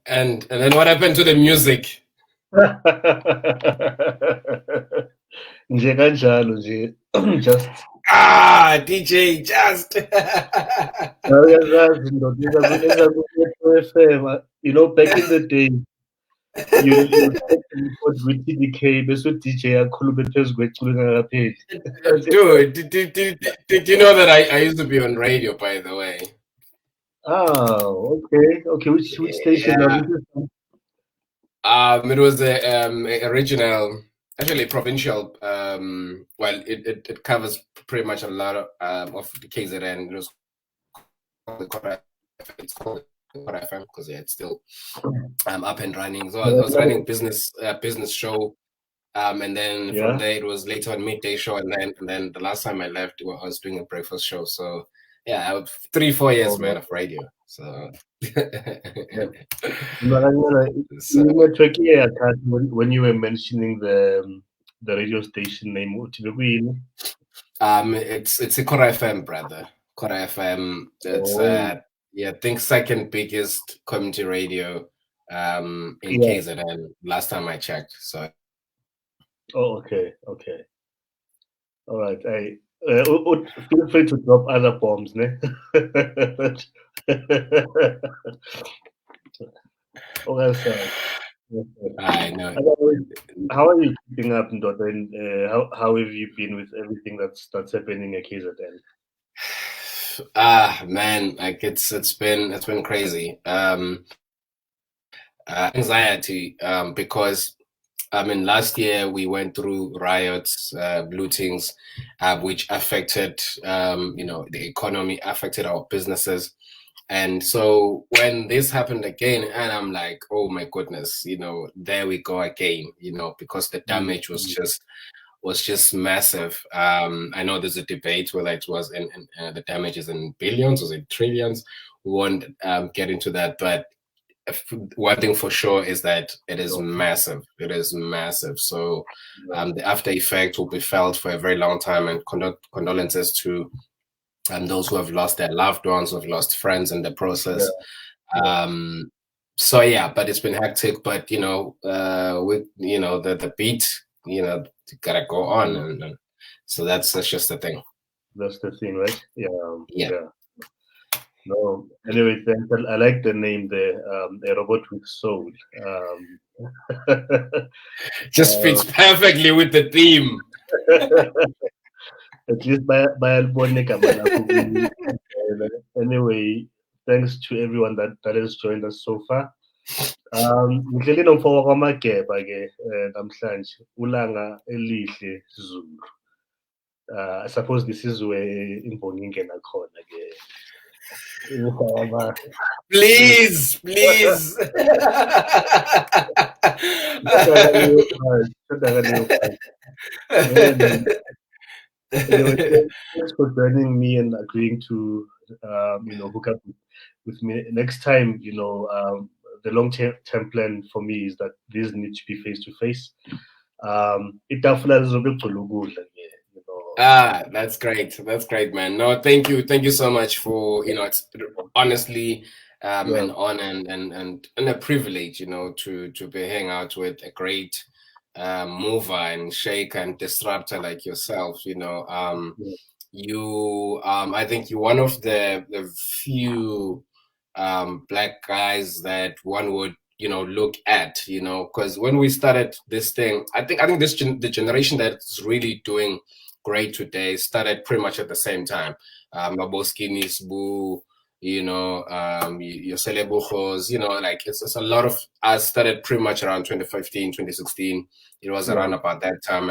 And then what happened to the music? Nje kanjalo nje, just DJ, just. uyazazi ndoda FM, you know, back in the day, you record with TDK bese u-DJ akhulume phezu kweculo lingakapheli. Dude, did you know that I used to be on radio, by the way? Oh, okay. Which station Yeah. was it? It was a regional, actually provincial. Well, it covers pretty much a lot of the KZN. It was it's called FM because yeah, it's still up and running. So I was running business show, and then from there it was later on midday show, and then the last time I left, I was doing a breakfast show. So yeah, 3-4 years, man, of radio. So. Network when you were mentioning the radio station name, it's a Kora FM, brother. Kora FM. It's I think second biggest community radio in KZN last time I checked. So okay. All right. Feel free to drop other bombs, ne? I know. How are you keeping up, Ndoda? And how have you been with everything that's happening at KZN? Man, like it's been crazy. Anxiety, because I mean, last year we went through riots, lootings, which affected, the economy, affected our businesses. And so when this happened again, and I'm like, oh my goodness, there we go again, because the damage was just massive. I know there's a debate whether it was in the damage is in billions or in trillions. We won't get into that, but one thing for sure is that it is massive. It is massive. So the after effect will be felt for a very long time, and condolences to those who have lost their loved ones, who have lost friends in the process. So yeah, but it's been hectic. But with the beat, you gotta go on, and so that's just the thing. That's the thing, right? Yeah. No, anyway, thanks. I like the name there, a robot with soul. Just fits perfectly with the theme. At least by anyway, thanks to everyone that has joined us so far. Ngihleli nomfowabo kwamageba ke namhlanje uLanga Zulu. I suppose this is where imbongi ingena khona ke. Please. Thanks for joining me and agreeing to hook up with me next time. The long-term plan for me is that these need to be face to face. That's great, man. No, thank you so much for it's honestly an honor and a privilege, to be hanging out with a great mover and shaker and disruptor like yourself. I think you're one of the few black guys that one would look at, because when we started this thing, I think the generation that's really doing great today started pretty much at the same time. Maboski Nisbu, your Celebuchos, like it's a lot of us started pretty much around 2015, 2016. It was around about that time,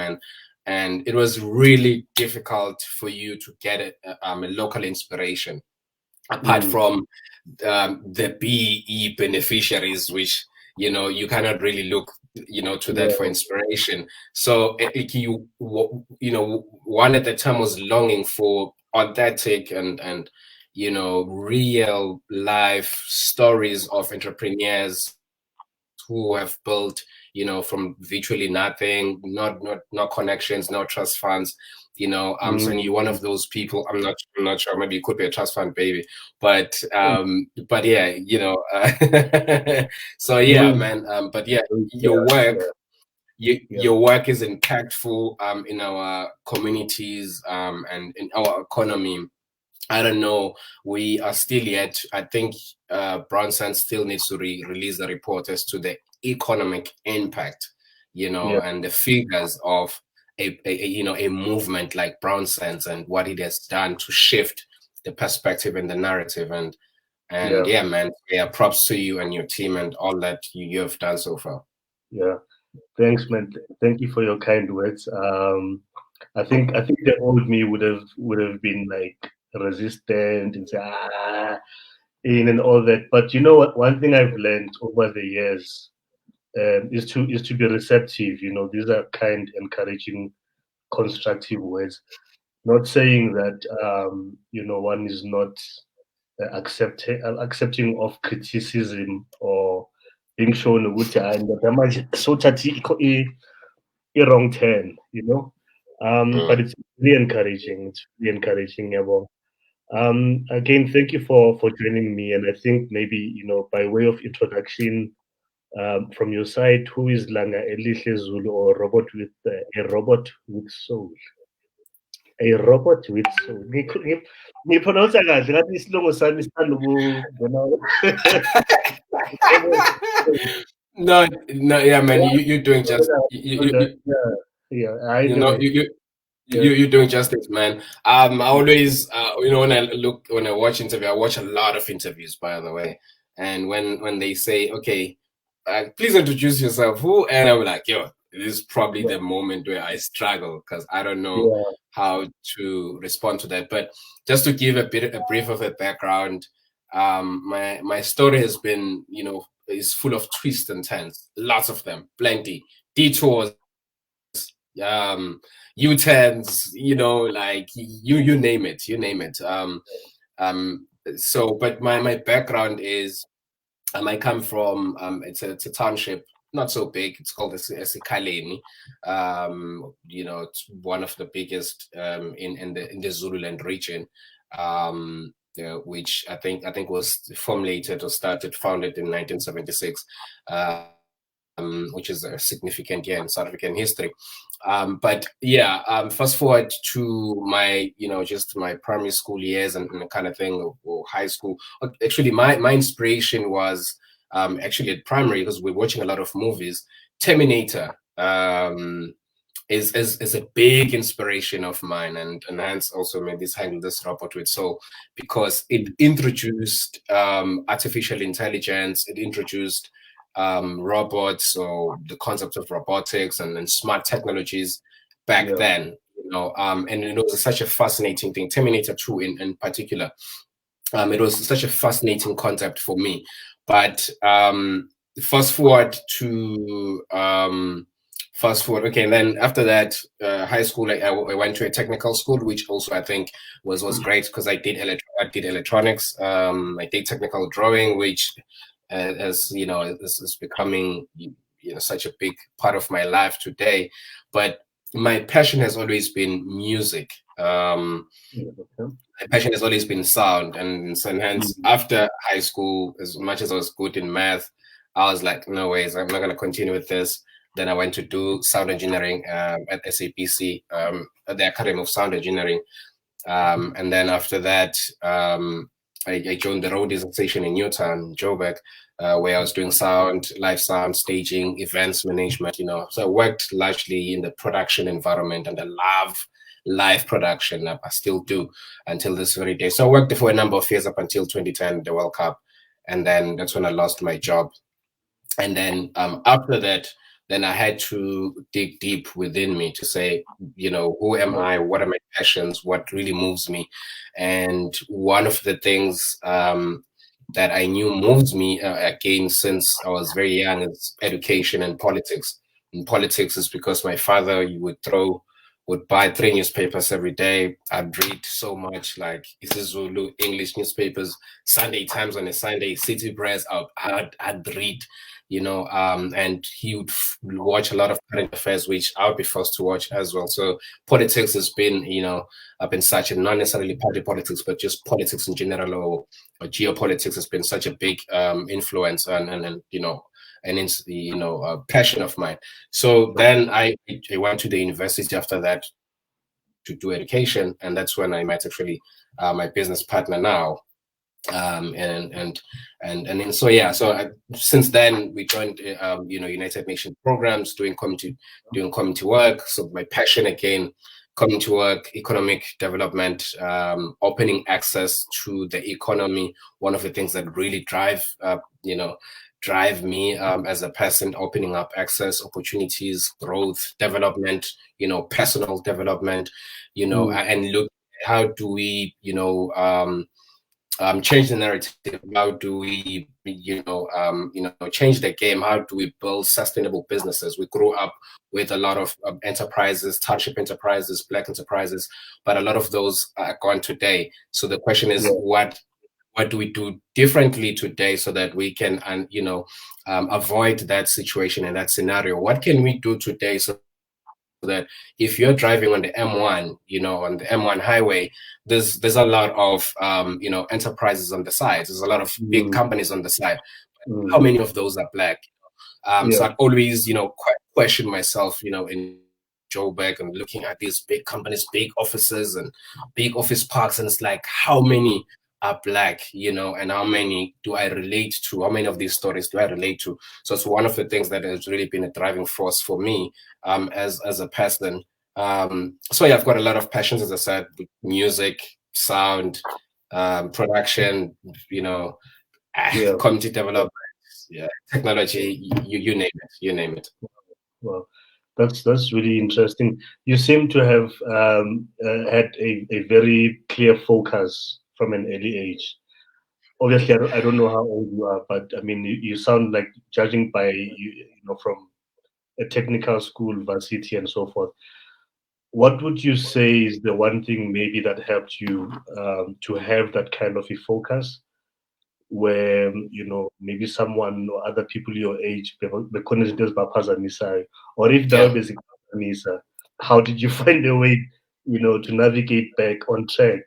and it was really difficult for you to get a local inspiration apart from the BE beneficiaries, which you cannot really look to that for inspiration. So one at the time was longing for authentic and real life stories of entrepreneurs who have built from virtually nothing, not connections, no trust funds. So you're one of those people. I'm not sure. Maybe you could be a trust fund baby, but yeah, so yeah, Doing, man. But yeah, yeah, your work, yeah, your work is impactful in our communities and in our economy. I don't know. We are still yet. I think BrownSense still needs to release the report as to the economic impact, yeah, and the figures of a movement like BrownSense and what it has done to shift the perspective and the narrative. And yeah, yeah, man, yeah, props to you and your team and all that you have done so far. yeah. Thanks, man. Thank you for your kind words. I think the old me would have been like resistant and say and all that. But you know what? One thing I've learned over the years is to be receptive. These are kind, encouraging, constructive words. Not saying that one is not accepting of criticism or being shown ukuthi hayi ndoda manje sowuthathe i-wrong turn. But Mm. it's really encouraging. It's really encouraging, yabo. Again, thank you for joining me. And I think maybe, by way of introduction, from your side, who is Langa Zulu, or a robot with soul? A robot with soul. Ngipronounce kahle ngathi isilungu sami sithanda ukungena. No, no, yeah, man, you're doing just Yeah, yeah. I you know know it. Yeah, you're doing justice, man. I always, when I watch interview, I watch a lot of interviews, by the way. And when they say, okay, please introduce yourself, who, and I'm like, yo, this is probably yeah, the moment where I struggle because I don't know yeah, how to respond to that. But just to give a brief of a background, my story has been, is full of twists and turns, lots of them, plenty, detours, U-turns, like you name it, you name it. So, but my background is, I come from, it's a township, not so big. It's called Esikaleni. It's one of the biggest in the Zululand region. Which I think was formulated or founded in 1976, which is a significant year in South African history. But yeah, fast forward to my, just my primary school years and kind of thing, or high school. Actually, my inspiration was actually at primary because we're watching a lot of movies. Terminator is a big inspiration of mine, and hence also made this robot with soul, because it introduced artificial intelligence. It introduced robots, or the concept of robotics and smart technologies back yeah, then. And it was such a fascinating thing. Terminator 2 in particular. It was such a fascinating concept for me. But fast forward to okay, and then after that, high school, I went to a technical school, which also I think was great because I did electronics. I did technical drawing, which as is becoming such a big part of my life today. But my passion has always been music. My passion has always been sound, and so hence after high school, as much as I was good in math, I was like, no ways, I'm not going to continue with this. Then I went to do sound engineering at SAPC, at the Academy of Sound Engineering. And then after that, I joined the Roadies Station in Newtown, Joburg, where I was doing live sound, staging, events management. So I worked largely in the production environment, and I love live production. I still do until this very day. So I worked there for a number of years up until 2010, the World Cup, and then that's when I lost my job. And then after that, then I had to dig deep within me to say, who am I? What are my passions? What really moves me? And one of the things that I knew moves me, again, since I was very young, is education and politics. And politics is because my father would buy 3 newspapers every day. I'd read so much, like isiZulu, English newspapers, Sunday Times on a Sunday, City Press. I'd read, and he would watch a lot of current affairs, which I would be forced to watch as well. So politics has been, I've been such a, not necessarily party politics, but just politics in general, or geopolitics has been such a big influence and passion of mine. So then I went to the university after that to do education, and that's when I met actually my business partner now. Since then we joined United Nations programs, doing community work. So my passion again, community work, economic development, opening access to the economy. One of the things that really drive me as a person, opening up access, opportunities, growth, development, personal development, and look, how do we change the narrative? How do we, change the game? How do we build sustainable businesses? We grew up with a lot of enterprises, township enterprises, Black enterprises, but a lot of those are gone today. So the question is, what do we do differently today so that we can, avoid that situation and that scenario? What can we do today so that if you're driving on the M1, on the M1 highway, there's a lot of enterprises on the side. There's a lot of big companies on the side. How many of those are Black? So I always, question myself, in Joburg and looking at these big companies, big offices and big office parks, and it's like, how many are Black, and how many do I relate to? How many of these stories do I relate to? So it's one of the things that has really been a driving force for me as a person. So yeah, I've got a lot of passions, as I said, music, sound, production, community development, technology, you name it. Well, that's really interesting. You seem to have had a very clear focus from an early age. Obviously, I don't know how old you are, but I mean, you sound like, judging by from a technical school, varsity, and so forth. What would you say is the one thing maybe that helped you to have that kind of a focus, where maybe someone or other people your age, or if there was how did you find a way to navigate back on track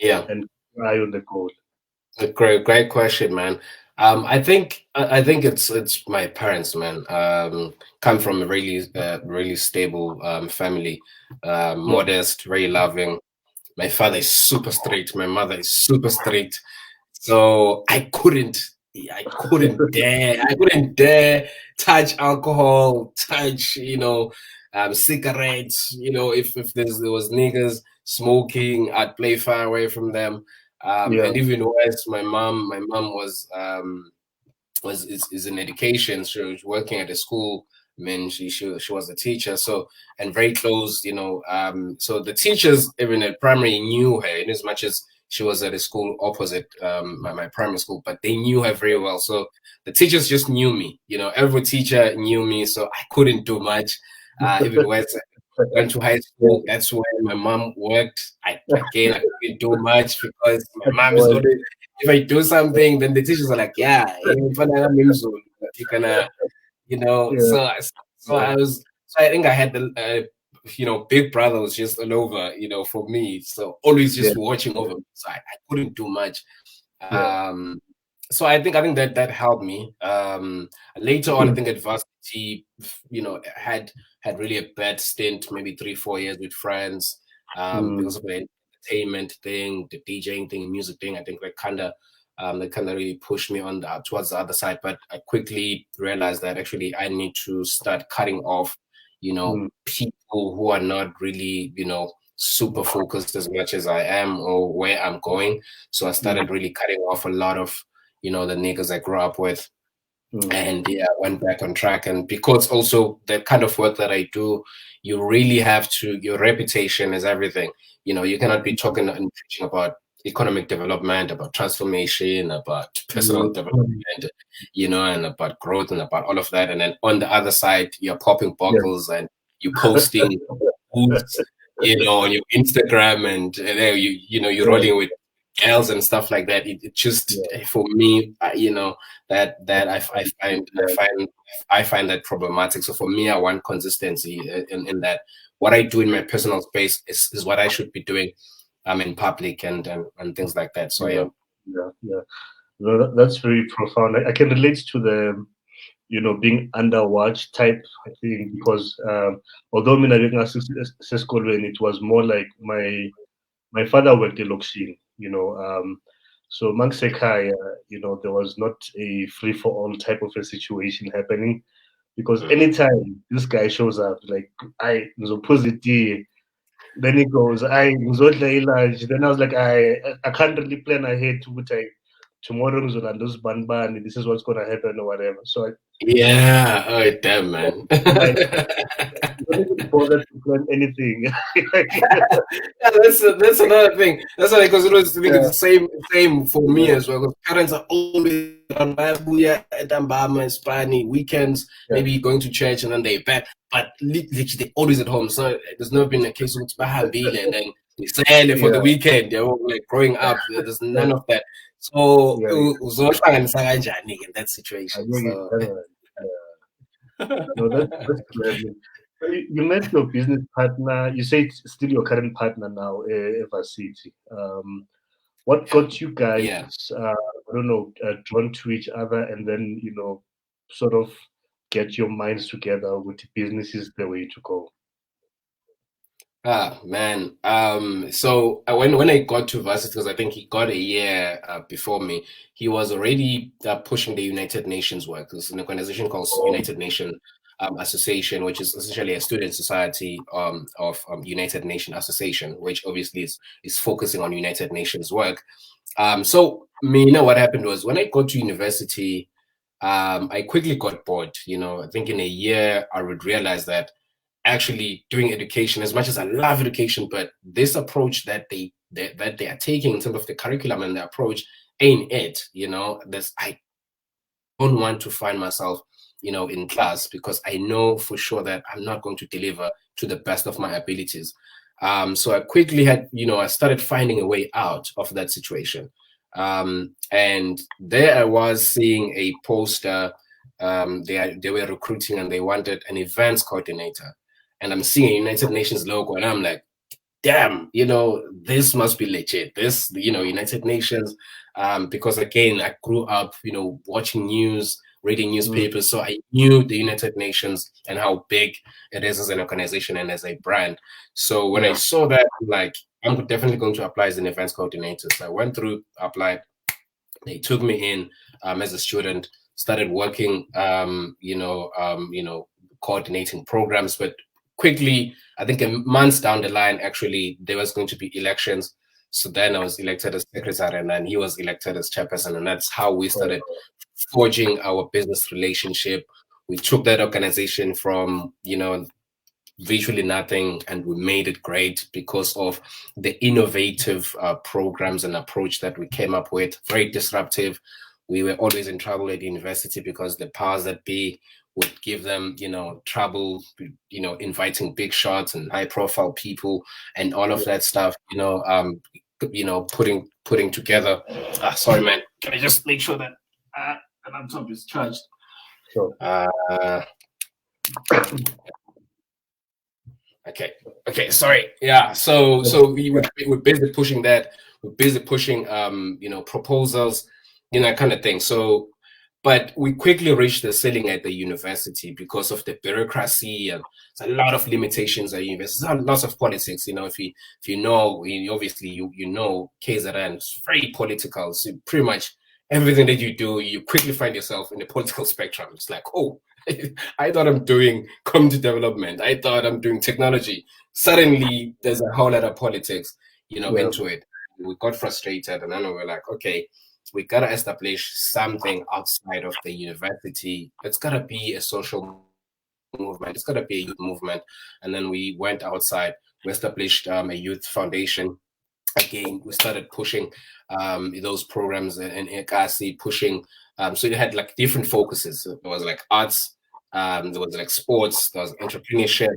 and eye on the goal? A great question, man. I think it's my parents, man. Come from a really stable family, modest, very loving. My father is super strict. My mother is super strict. So I couldn't dare touch alcohol, touch cigarettes. If there was niggas smoking, I'd play far away from them. And even worse, my mom is in education. She was working at a school. I mean, she was a teacher, so, and very close, so the teachers even at primary knew her, in as much as she was at a school opposite my primary school, but they knew her very well. So the teachers just knew me, every teacher knew me, so I couldn't do much. Even worse, went to high school. That's where my mom worked. I couldn't do much because my mom is always, if I do something, then the teachers are like, yeah, you're gonna, so I think I had the, big brother was just all over, for me. So always just watching over me. So I couldn't do much. So I think that helped me. Later on, I think at varsity, had really a bad stint, maybe 3-4 years with friends, because of the entertainment thing, the DJing thing, music thing. I think that kind of really pushed me on towards the other side. But I quickly realized that actually I need to start cutting off, people who are not really, super focused as much as I am or where I'm going. So I started really cutting off a lot of, the niggas I grew up with. And went back on track. And because also the kind of work that I do, you really have to, your reputation is everything. You cannot be talking and preaching about economic development, about transformation, about personal development, and about growth and about all of that. And then on the other side, you're popping bottles and you posting booths, on your Instagram, and you're rolling with girls and stuff like that. It just for me, that I find that problematic. So for me, I want consistency in that what I do in my personal space is what I should be doing in public and things like that. So yeah. No, that's very profound. I can relate to the being underwatched type thing because although mina when it was more like my father worked in Lokshin, so Mangsekai, there was not a free for all type of a situation happening because anytime this guy shows up, like I was positive, then he goes, I was lunch. Then I was like, I can't really plan ahead to like tomorrow those ban, this is what's gonna happen or whatever. So yeah, oh damn, man. like, you don't even bother to plan anything. Yeah, that's another thing. That's why, because it was the same for me as well. Because parents are always on Babuya, Dambama, Spani, weekends, maybe going to church and then they back. But literally, they're always at home. So there's never been a case of Bahambile and then they sell for the weekend. They're all like growing up. There's none of that. So in that situation. So. No, that's clever. You met your business partner. You say it's still your current partner now, Varsity. What got you guys, I don't know, drawn to each other and then, sort of get your minds together with business is the way to go? Ah, man. So when I got to varsity, because I think he got a year before me, he was already pushing the United Nations work. There's an organization called United Nations Association, which is essentially a student society of United Nations Association, which obviously is focusing on United Nations work. So what happened was when I got to university, I quickly got bored. I think in a year I would realize that actually doing education, as much as I love education, but this approach that they are taking in terms of the curriculum and the approach ain't it. I don't want to find myself in class because I know for sure that I'm not going to deliver to the best of my abilities. So I quickly had, I started finding a way out of that situation. And there I was seeing a poster. They were recruiting and they wanted an events coordinator. And I'm seeing a United Nations logo and I'm like, damn, this must be legit. This, United Nations, because again, I grew up, watching news, reading newspapers. So I knew the United Nations and how big it is as an organization and as a brand. So when I saw that, I'm like, I'm definitely going to apply as an events coordinator. So I went through, applied. They took me in as a student, started working, coordinating programs, but quickly, I think a month down the line, actually, there was going to be elections. So then I was elected as secretary and then he was elected as chairperson. And that's how we started forging our business relationship. We took that organization from, virtually nothing and we made it great because of the innovative programs and approach that we came up with. Very disruptive. We were always in trouble at the university because the powers that be would give them, trouble, inviting big shots and high profile people and all of that stuff, putting together. Sorry, man. Can I just make sure that the laptop is charged? Sure. Okay. Sorry. Yeah. So we're busy pushing that. We're busy pushing, proposals, kind of thing. So, but we quickly reached the ceiling at the university because of the bureaucracy and there's a lot of limitations at university. There's lots of politics. If you know, obviously you know KZN is very political. So pretty much everything that you do, you quickly find yourself in the political spectrum. It's like, oh, I thought I'm doing community development. I thought I'm doing technology. Suddenly, there's a whole lot of politics, into it. We got frustrated, and then we were like, okay, we gotta establish something outside of the university. It's gotta be a social movement. It's gotta be a youth movement. And then we went outside. We established a youth foundation. Again, we started pushing those programs in Ekasi, pushing. So you had like different focuses. There was like arts, there was like sports, there was entrepreneurship,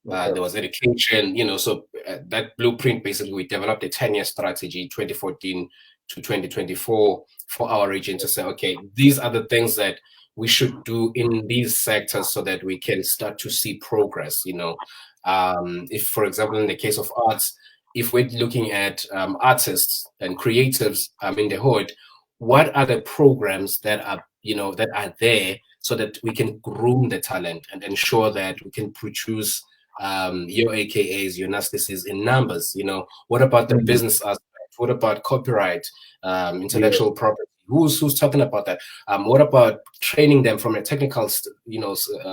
There was education, so that blueprint, basically, we developed a 10-year strategy, 2014 to 2024, for our region to say, okay, these are the things that we should do in these sectors so that we can start to see progress. If, for example, in the case of arts, if we're looking at artists and creatives in the hood, what are the programs that are there so that we can groom the talent and ensure that we can produce your AKAs, your Nastices in numbers? What about the business aspect? What about copyright, intellectual property? Who's talking about that? What about training them from a technical,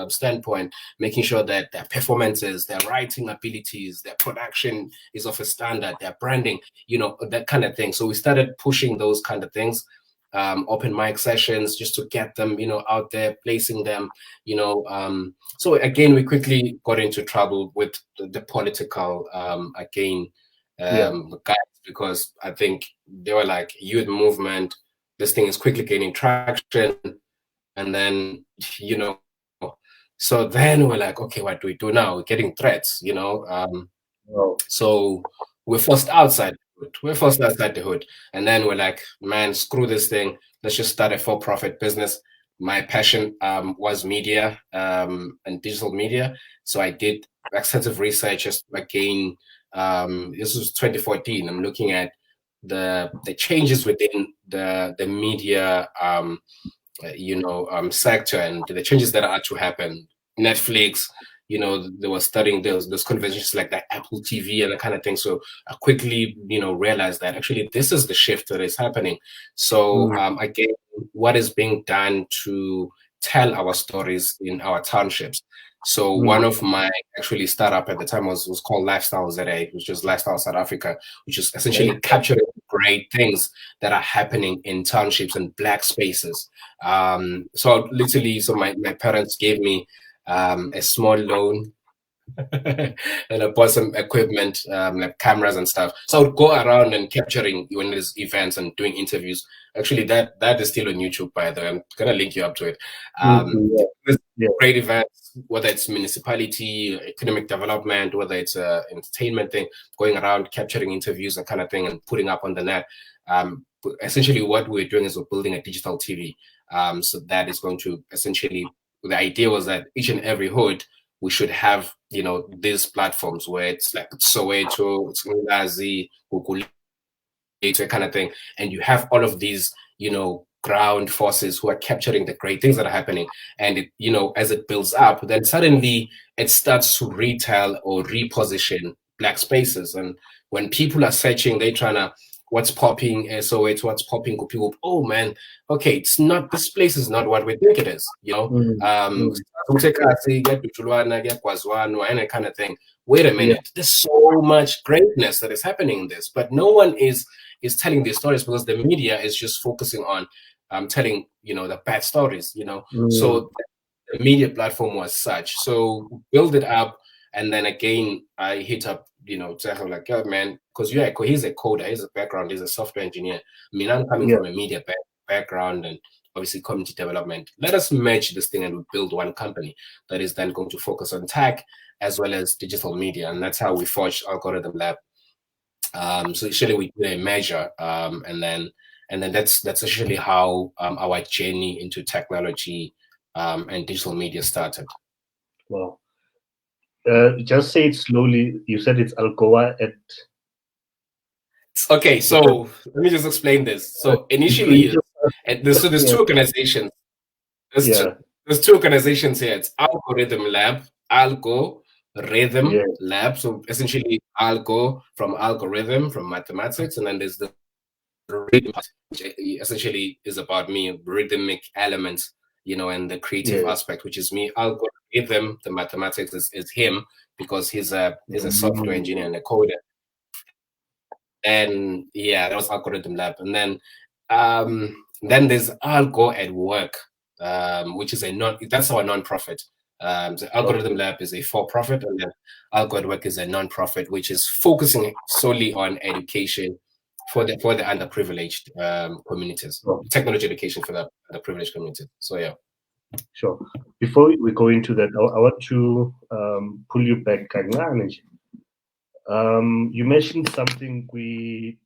standpoint, making sure that their performances, their writing abilities, their production is of a standard, their branding, that kind of thing. So we started pushing those kind of things. Open mic sessions just to get them, out there, placing them, so again, we quickly got into trouble with the political, guys, because I think they were like, youth movement, this thing is quickly gaining traction. And then, so then we're like, okay, what do we do now? We're getting threats, so we're forced outside. We're forced outside the hood. And then we're like, man, screw this thing. Let's just start a for-profit business. My passion was media and digital media. So I did extensive research. Just again, this was 2014. I'm looking at the changes within the media sector and the changes that are to happen. Netflix, they were studying those conversations like that, Apple TV and that kind of thing. So I quickly, realized that actually this is the shift that is happening. So again, what is being done to tell our stories in our townships? So one of my actually startup at the time was called Lifestyle ZA, which is Lifestyle South Africa, which is essentially capturing great things that are happening in townships and black spaces. So literally, my parents gave me a small loan and I bought some equipment, like cameras and stuff. So I would go around and capturing when there's events and doing interviews. Actually, that is still on YouTube, by the way. I'm gonna link you up to it. Great events, whether it's municipality, economic development, whether it's a entertainment thing, going around capturing interviews and kind of thing and putting up on the net. Essentially, what we're doing is we're building a digital TV. So that is going to essentially, the idea was that each and every hood, we should have, these platforms where it's like Soweto, it's Ngazi, Gugule, kind of thing. And you have all of these, ground forces who are capturing the great things that are happening. And it, as it builds up, then suddenly it starts to retell or reposition black spaces. And when people are searching, they're trying to, what's popping SOH, what's popping, people, oh man, okay, it's not, this place is not what we think it is, and that kind of thing. Wait a minute, there's so much greatness that is happening in this, but no one is telling these stories because the media is just focusing on telling, the bad stories, So the media platform was such. So build it up. And then again, I hit up, Tseho, like, oh, man, because he's a coder, he's a background, he's a software engineer. I mean, I'm coming from a media background and obviously community development. Let us merge this thing and build one company that is then going to focus on tech as well as digital media. And that's how we forged Algorithm Lab. So actually we did a measure, and then that's actually how our journey into technology and digital media started. Wow. Just say it slowly. You said it's AlgoAt. Okay, so let me just explain this. So initially, there's two organizations. There's two organizations here. It's Algorithm Lab, Algorithm Lab. So essentially, algo from algorithm, from mathematics, and then there's the rhythm, which essentially is about me, rhythmic elements, and the creative aspect, which is me. Algorithm, the mathematics is him because he's a software engineer and a coder. And that was Algorithm Lab. And then there's AlgoAtWork, which is that's our non-profit. The Algorithm Lab is a for-profit, and then AlgoAtWork is a non-profit, which is focusing solely on education for the underprivileged communities, technology education for the underprivileged community. So Sure. Before we go into that, I want to pull you back. You mentioned something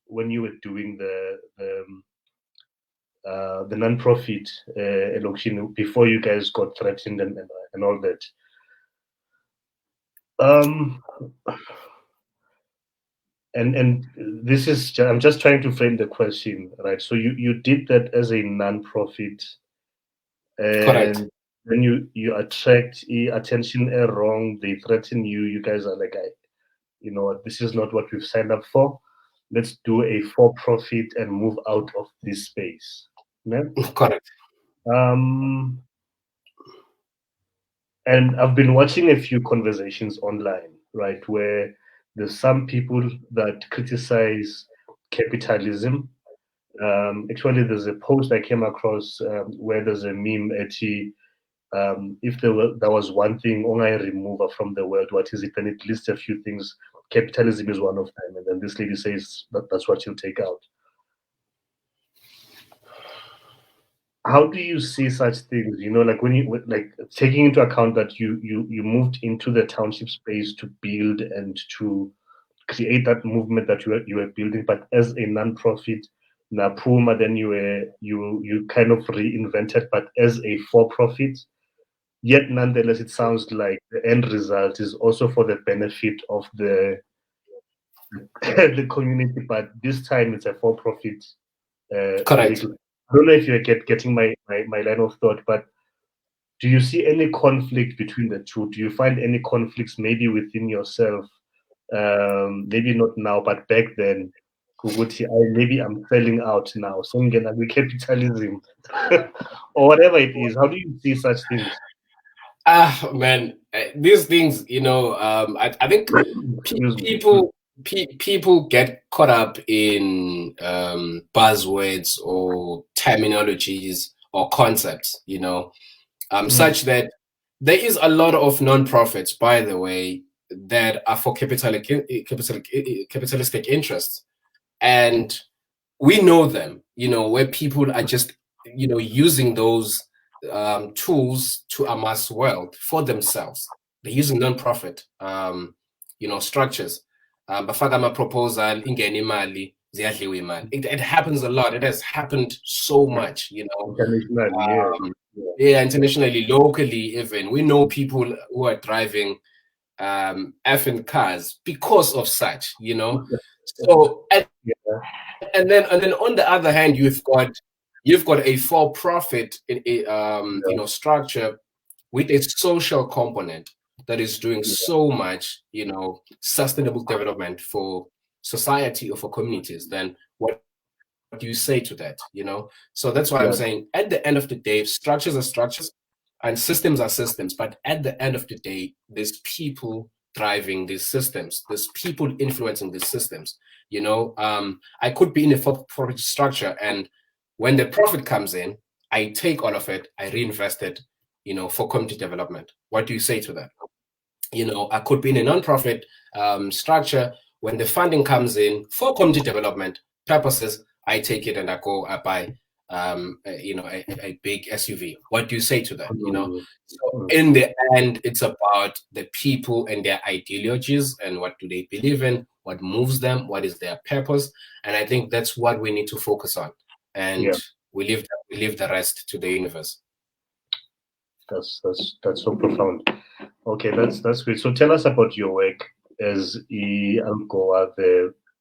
when you were doing the non-profit election before you guys got threatened and all that. And this is I'm just trying to frame the question, right? So you did that as a non-profit, Correct. and then you attract attention wrong. They threaten you. You guys are like, you know what, this is not what we've signed up for. Let's do a for-profit and move out of this space. Yeah? Correct. And I've been watching a few conversations online, right, where there's some people that criticize capitalism. Actually, there's a post I came across where there's a meme at if there was one thing only remove from the world, what is it? And it lists a few things. Capitalism is one of them, and then this lady says that's what you'll take out. How do you see such things? You know, like when you like taking into account that you moved into the township space to build and to create that movement that you were building, but as a non-profit, Napuma, then you kind of reinvented, but as a for-profit. Yet nonetheless, it sounds like the end result is also for the benefit of the the community, but this time it's a for-profit Correct. vehicle. I don't know if you're getting my line of thought, but do you see any conflict between the two? Do you find any conflicts maybe within yourself? Maybe not now, but back then, Kuguti, maybe I'm selling out now. So I'm gonna be capitalism or whatever it is. How do you see such things? Man, these things, I think people get caught up in buzzwords or terminologies or concepts, such that there is a lot of non-profits, by the way, that are for capitalistic interests, and we know them, where people are just, using those tools to amass wealth for themselves. They're using non-profit, structures. Bafaka ama-proposal, ingene imali, ziyadliwa imali. It happens a lot. It has happened so much, Internationally, yeah, internationally, locally, even. We know people who are driving effing cars because of such, So, and then on the other hand, you've got a for-profit structure with a social component that is doing so much, sustainable development for society or for communities. Then what do you say to that? So that's why I'm saying, at the end of the day, structures are structures and systems are systems, but at the end of the day, there's people driving these systems, there's people influencing these systems. I could be in a for-profit structure, and when the profit comes in, I take all of it, I reinvest it, for community development. What do you say to that? I could be in a non-profit structure. When the funding comes in for community development purposes, I take it and I buy a big SUV. What do you say to that? So in the end, it's about the people and their ideologies and what do they believe in, what moves them, what is their purpose, and I think that's what we need to focus on. And we leave the rest to the universe. That's so profound. Okay, that's great. So tell us about your work as the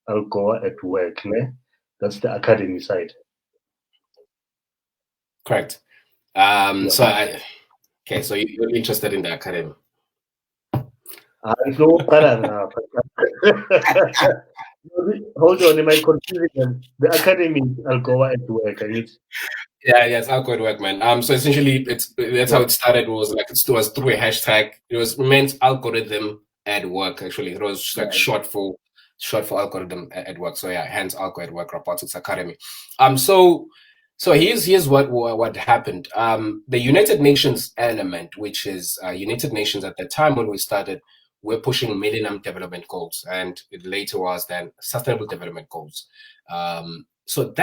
AlgoAtWork, ne? That's the academy side. Correct. So you're interested in the academy? No, hold on, am I confusing them? The academy AlgoAtWork, I need. Yeah, yes, AlgoAtWork, man. So essentially, that's how it started. It was through a hashtag. It was meant algorithm at work. Actually, it was like short for algorithm at work. So yeah, hence AlgoAtWork Robotics Academy. So here's what happened. The United Nations element, which is United Nations at the time when we started, we're pushing Millennium Development Goals, and it later was then Sustainable Development Goals. So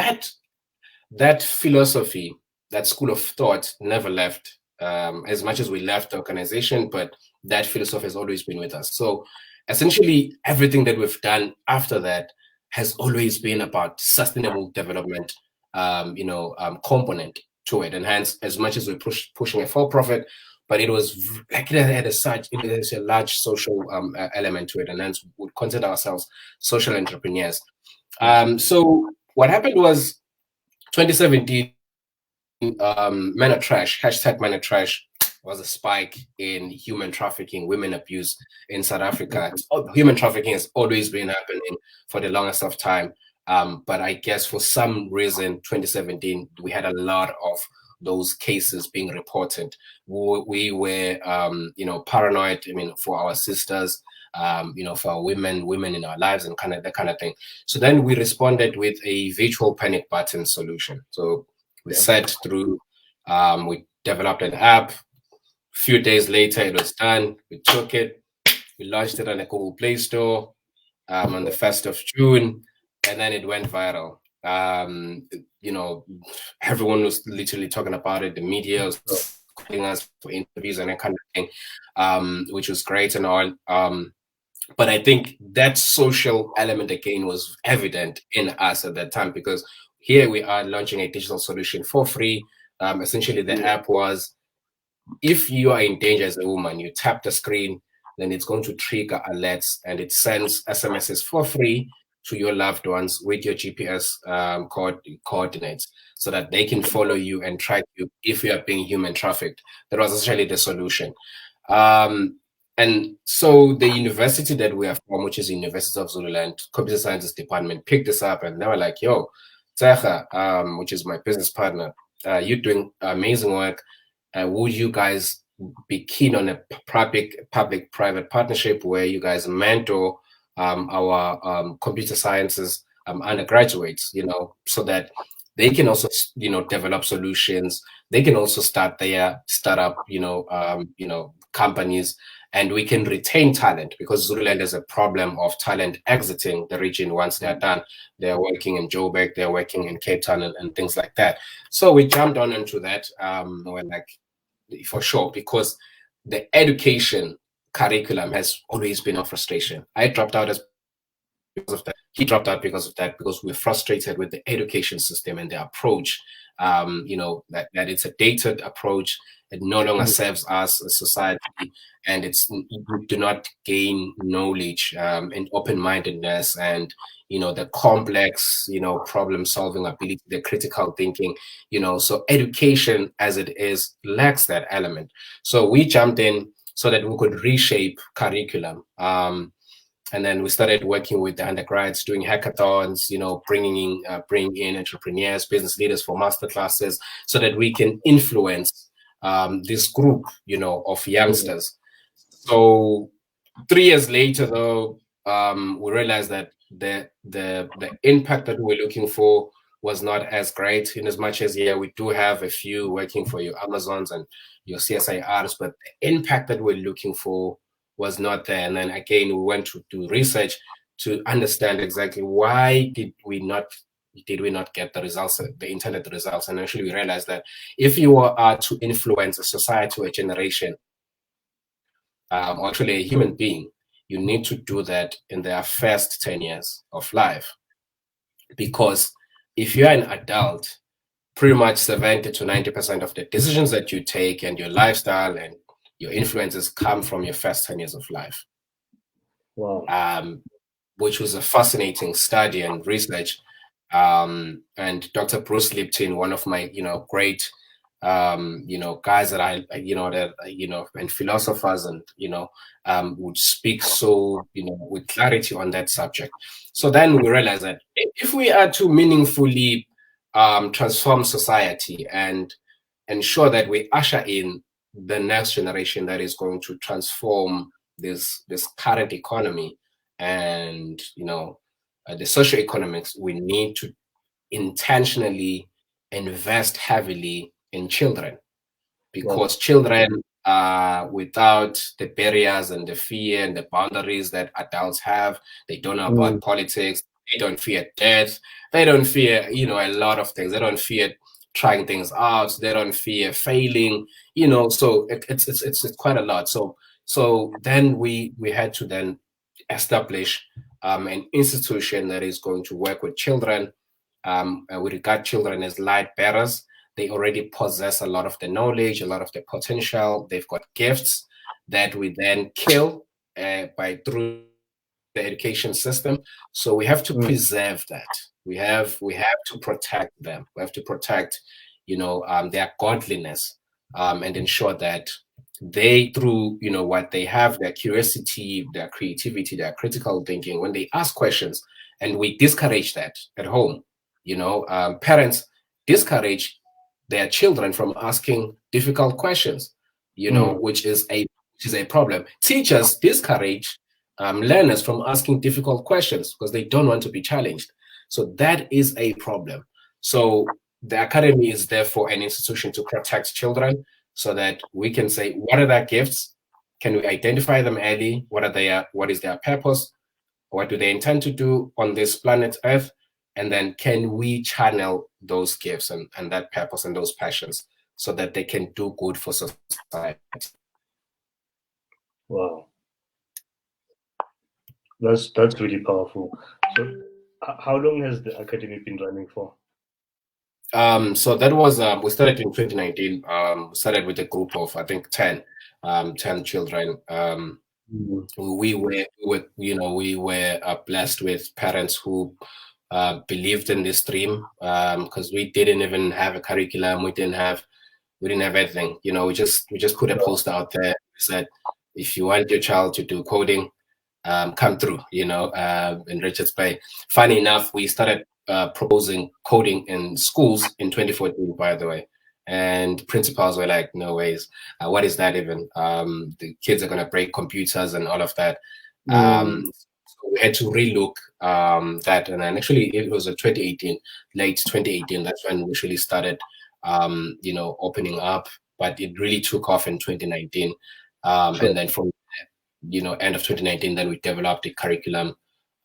that philosophy, that school of thought, never left as much as we left the organization, but that philosophy has always been with us. So essentially, everything that we've done after that has always been about sustainable development, component to it. And hence, as much as we're pushing it for profit, but it was like it had a large social element to it, and hence we would consider ourselves social entrepreneurs. So what happened was 2017, Men Are Trash, hashtag Men Are Trash, was a spike in human trafficking, women abuse in South Africa. Human trafficking has always been happening for the longest of time. But I guess for some reason, 2017, we had a lot of those cases being reported. We were, paranoid, for our sisters, for our women in our lives and that kind of thing. So then we responded with a virtual panic button solution. So we set through, we developed an app. Few days later, it was done. We took it, we launched it on the Google Play Store on the 1st of June, and then it went viral. Everyone was literally talking about it. The media was calling us for interviews and that kind of thing, which was great and all. But I think that social element again was evident in us at that time, because here we are launching a digital solution for free. Essentially, the app was, if you are in danger as a woman, you tap the screen, then it's going to trigger alerts and it sends SMSs for free to your loved ones with your GPS coordinates, so that they can follow you and track you if you are being human trafficked. That was essentially the solution. And so the university that we are from, which is University of Zululand, Computer Sciences Department, picked this up and they were like, yo, Tsecha, which is my business partner, you're doing amazing work. Would you guys be keen on a public-private partnership where you guys mentor our computer sciences undergraduates, so that they can also, develop solutions. They can also start their startup, companies, and we can retain talent, because Zululand has a problem of talent exiting the region once they're done. They're working in Joburg, they're working in Cape Town and things like that. So we jumped on into that. We're like, for sure, because the education curriculum has always been a frustration. I dropped out because of that. He dropped out because of that, because we're frustrated with the education system and the approach. That it's a dated approach. It no longer serves us as society, and you do not gain knowledge and open-mindedness and the complex problem-solving ability, the critical thinking. So education as it is lacks that element. So we jumped in so that we could reshape curriculum. And then we started working with the undergrads, doing hackathons, bringing in entrepreneurs, business leaders for masterclasses, so that we can influence this group, of youngsters. So 3 years later, though, we realized that the impact that we were looking for was not as great, in as much as, we do have a few working for your Amazons and your CSIRs, but the impact that we're looking for was not there. And then again, we went to do research to understand exactly why did we not get the results, the intended results. And actually we realized that if you are to influence a society or a generation, or actually a human being, you need to do that in their first 10 years of life. Because if you're an adult, pretty much 70 to 90% of the decisions that you take and your lifestyle and your influences come from your first 10 years of life. Wow. Which was a fascinating study and research. And Dr. Bruce Lipton, one of my, great, guys that and philosophers and, would speak so, with clarity on that subject. So then we realized that if we are to meaningfully transform society and ensure that we usher in the next generation that is going to transform this current economy and the socioeconomics, we need to intentionally invest heavily in children, because children, without the barriers and the fear and the boundaries that adults have, they don't know about politics, they don't fear death, they don't fear a lot of things, they don't fear trying things out. They don't fear failing, so it's quite a lot. So then we had to then establish an institution that is going to work with children. We regard children as light bearers. They already possess a lot of the knowledge, a lot of the potential. They've got gifts that we then kill by through the education system. So we have to preserve that. We have to protect them. We have to protect, their godliness, and ensure that they, through what they have, their curiosity, their creativity, their critical thinking, when they ask questions, and we discourage that at home. Parents discourage their children from asking difficult questions, which is a problem. Teachers discourage learners from asking difficult questions because they don't want to be challenged. So that is a problem. So the academy is therefore an institution to protect children, so that we can say, what are their gifts? Can we identify them early? What is their purpose? What do they intend to do on this planet Earth? And then can we channel those gifts and that purpose and those passions so that they can do good for society? Wow. That's really powerful. So how long has the academy been running for? So that was we started in 2019. Started with a group of, I think, 10 children. We were blessed with parents who believed in this dream, because we didn't even have a curriculum. We didn't have anything. We just put a post out there. We said, if you want your child to do coding, come through. In Richards Bay. Funny enough, we started proposing coding in schools in 2014, by the way. And principals were like, no ways. What is that even? The kids are going to break computers and all of that. So we had to relook that. And then actually it was 2018, late 2018. That's when we actually started, opening up. But it really took off in 2019. Sure. And then from, end of 2019, then we developed a curriculum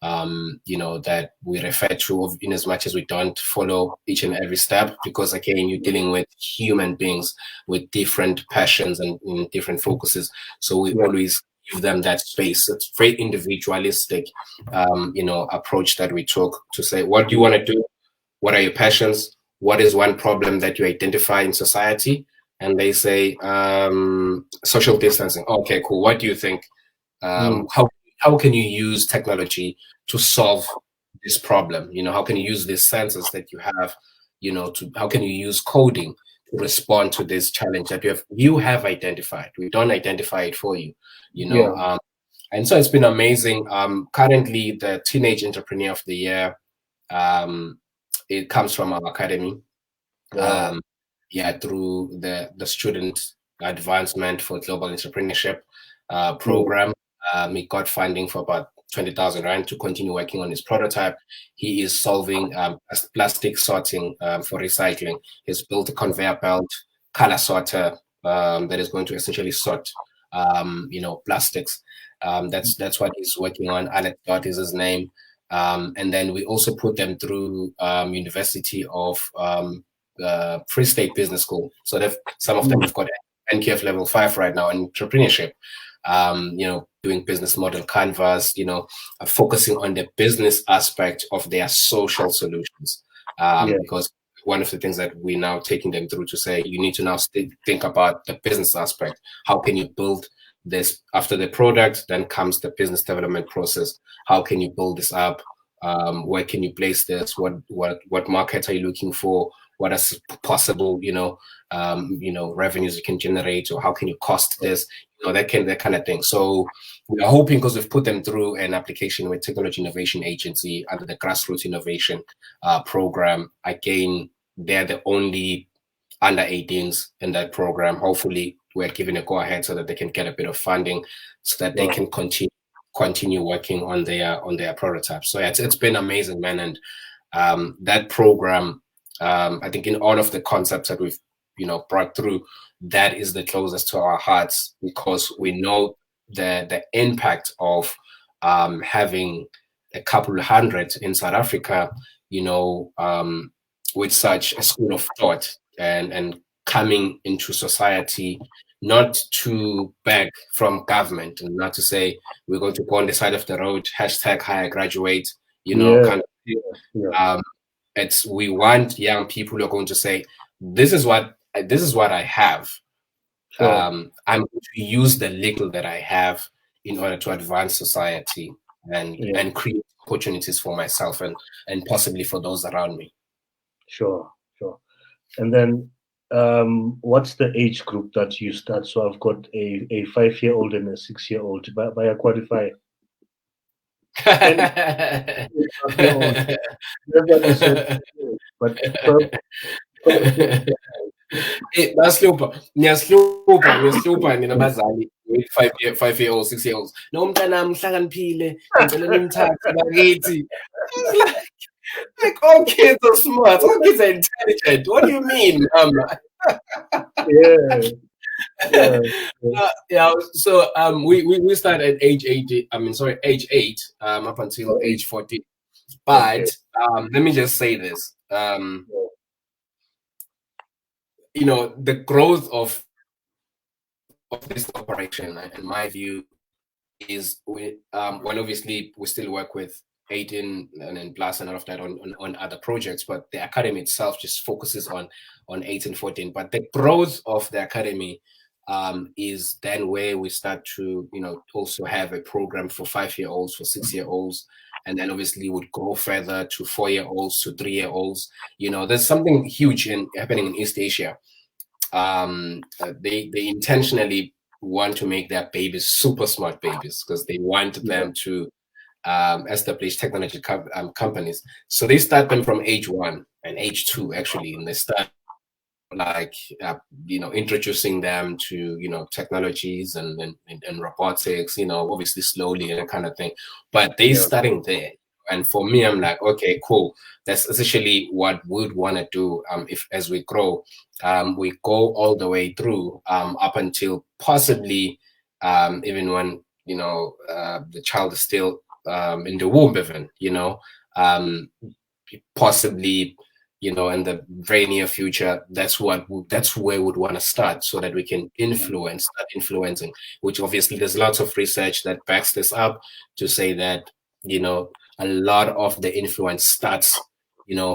that we refer to, in as much as we don't follow each and every step, because again, you're dealing with human beings with different passions and different focuses. So we always give them that space. It's very individualistic, approach that we took to say, what do you want to do? What are your passions? What is one problem that you identify in society? And they say, social distancing. Okay, cool. What do you think? How can you use technology to solve this problem? How can you use these sensors that you have, how can you use coding to respond to this challenge that you have identified? We don't identify it for you, and so it's been amazing. Currently, the Teenage Entrepreneur of the Year, it comes from our academy. Wow. Through the Student Advancement for Global Entrepreneurship program. He got funding for about 20,000 Rand to continue working on his prototype. He is solving plastic sorting for recycling. He's built a conveyor belt, color sorter, that is going to essentially sort, plastics. That's what he's working on. AlgoAtWork is his name. And then we also put them through University of Free State Business School. So some of them have got NQF level 5 right now in entrepreneurship. Doing business model canvas, focusing on the business aspect of their social solutions. Because one of the things that we're now taking them through to say, you need to now think about the business aspect. How can you build this after the product? Then comes the business development process. How can you build this up? Where can you place this? What market are you looking for? What is possible, revenues you can generate, or how can you cost this? That kind of thing. So we are hoping, because we've put them through an application with Technology Innovation Agency under the Grassroots Innovation program. Again, they're the only under 18s in that program. Hopefully, we're giving a go ahead so that they can get a bit of funding, so that they can continue working on their prototypes. So it's been amazing, man. And that program, I think in all of the concepts that we've brought through, that is the closest to our hearts, because we know the impact of having a couple hundred in South Africa, with such a school of thought and coming into society, not to beg from government and not to say we're going to go on the side of the road, hashtag hire graduate, Yeah, kind of thing. yeah, It's we want young people who are going to say, this is what I have. sure. I'm going to use the little that I have in order to advance society Yeah, and create opportunities for myself and possibly for those around me. sure, sure. And then, what's the age group that you start? So I've got a 5-year-old and a 6-year-old. By a qualify, and 5-year-old. That's what you said. But 12 to Ngiyasihlupha nina bazali with 5 year olds, 6 year olds. No mntanami uhlakaniphile, ngicela nimthathe bakithi. Like all kids are smart, all kids are intelligent. What do you mean, mama? yeah, yeah, yeah. Yeah, so we start at age 8, age 8, up until age 14. Okay. But let me just say this. The growth of this operation, in my view, is well, obviously we still work with 18 and then plus and all of that on other projects, but the academy itself just focuses on 18, 14. But the growth of the academy is then where we start to also have a program for 5-year-olds, for 6-year-olds, and then obviously would go further to 4-year-olds, to 3-year-olds. There's something huge happening in East Asia. They intentionally want to make their babies super smart babies because they want them to establish technology companies. So they start them from age 1 and age 2 actually, and they start like introducing them to technologies and robotics, obviously slowly and that kind of thing. But they starting there. And for me, I'm like, okay, cool. That's essentially what we'd want to do if as we grow, we go all the way through up until possibly even when the child is still in the womb, even possibly in the very near future. That's where we'd want to start, so that we can start influencing. Which obviously there's lots of research that backs this up to say that a lot of the influence starts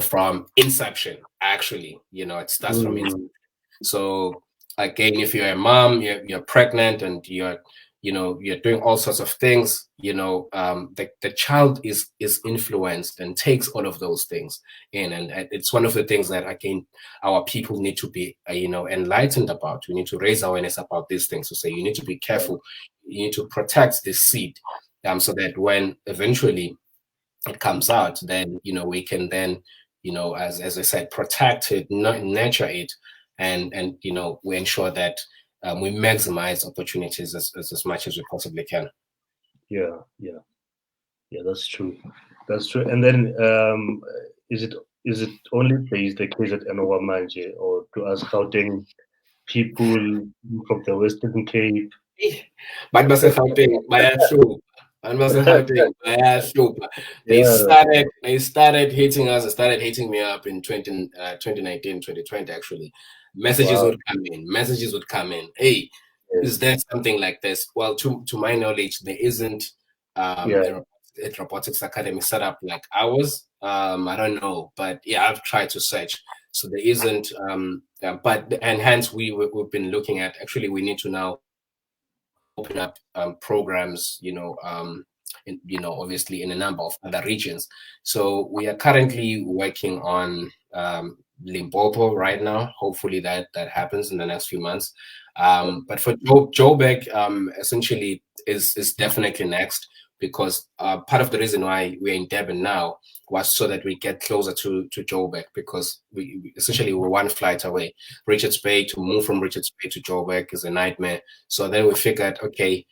from inception. Actually, it starts from inception. So again, if you're a mom, you're pregnant and you're doing all sorts of things, the child is influenced and takes all of those things in. And it's one of the things that, again, our people need to be enlightened about. We need to raise awareness about these things, to say you need to be careful, you need to protect this seed, so that when eventually it comes out, then we can then as I said, protect it, nurture it, and we ensure that we maximize opportunities as much as we possibly can. Yeah, that's true. That's true. And then, is it only based the case at Enowa Manje, or to us Gauteng people from the Western Cape? But basegauteng bayahlupha. Abantu basegauteng bayahlupha. They started hitting us. They started hitting me up in 2019, 2020 actually. Messages would come in. Hey, is there something like this? Well, to my knowledge, there isn't a robotics academy set up like ours. I don't know, but yeah, I've tried to search. So there isn't, but hence we've been looking at, actually we need to now open up programs, obviously in a number of other regions. So we are currently working on Limpopo right now. Hopefully that happens in the next few months. But for Joburg, essentially is definitely next, because part of the reason why we're in Durban now was so that we get closer to Joburg, because we essentially were one flight away. Richards Bay, to move from Richards Bay to Joburg is a nightmare. So then we figured, okay,